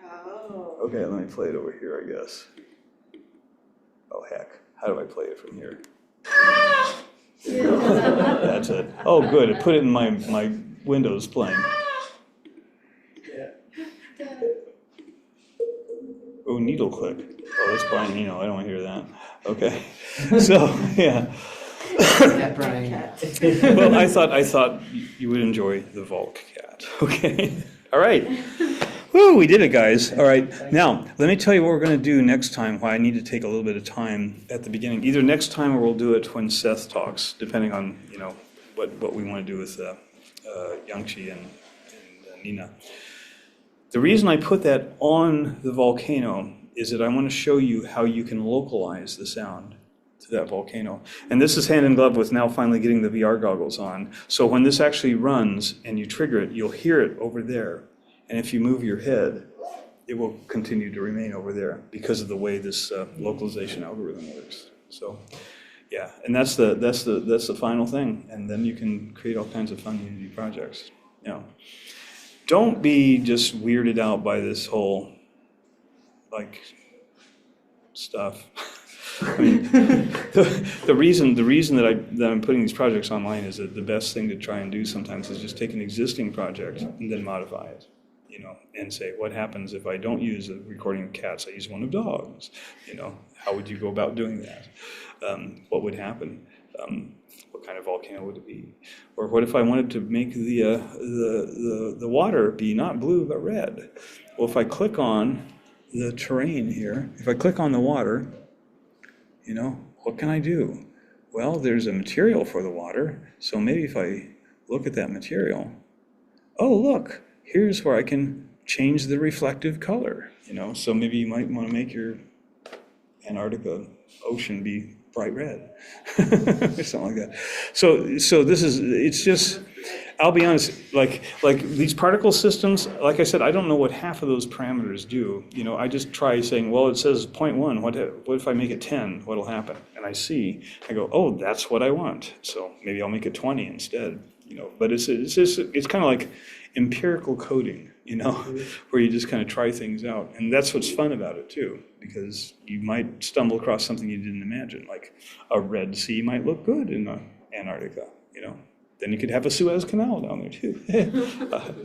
Oh. Okay, let me play it over here, I guess. Oh heck, how do I play it from here? That's it. Oh good, it put it in my Windows playing. Oh, needle click. Oh, that's Brian Eno. I don't want to hear that. Okay. So, yeah. Cat Brian. Well, I thought you would enjoy the Volk cat. Okay. All right. Woo, we did it, guys. All right. Now, let me tell you what we're going to do next time, why I need to take a little bit of time at the beginning. Either next time or we'll do it when Seth talks, depending on, what we want to do with Yangchi and Nina. The reason I put that on the volcano is that I want to show you how you can localize the sound to that volcano. And this is hand in glove with now finally getting the VR goggles on. So when this actually runs and you trigger it, you'll hear it over there. And if you move your head, it will continue to remain over there because of the way this localization algorithm works. So, yeah, and that's the final thing. And then you can create all kinds of fun Unity projects. Don't be just weirded out by this whole, stuff. I mean, the reason that I'm putting these projects online is that the best thing to try and do sometimes is just take an existing project and then modify it, and say, what happens if I don't use a recording of cats, I use one of dogs? How would you go about doing that? What would happen? What kind of volcano would it be? Or what if I wanted to make the water be not blue but red? Well, if I click on the terrain here, if I click on the water, what can I do? Well, there's a material for the water, so maybe if I look at that material, oh look, here's where I can change the reflective color, so maybe you might want to make your Antarctica ocean be bright red, or something like that. So it's just, I'll be honest, like these particle systems, like I said, I don't know what half of those parameters do. I just try saying, well, it says 0.1, what if I make it 10, what'll happen? And I go, oh, that's what I want. So maybe I'll make it 20 instead, but it's kind of like empirical coding, where you just kind of try things out. And that's what's fun about it too, because you might stumble across something you didn't imagine, like a Red Sea might look good in Antarctica, Then you could have a Suez Canal down there too.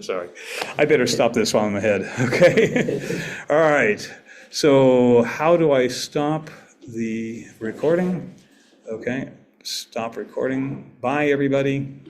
Sorry, I better stop this while I'm ahead, okay? All right, so how do I stop the recording? Okay, stop recording. Bye, everybody.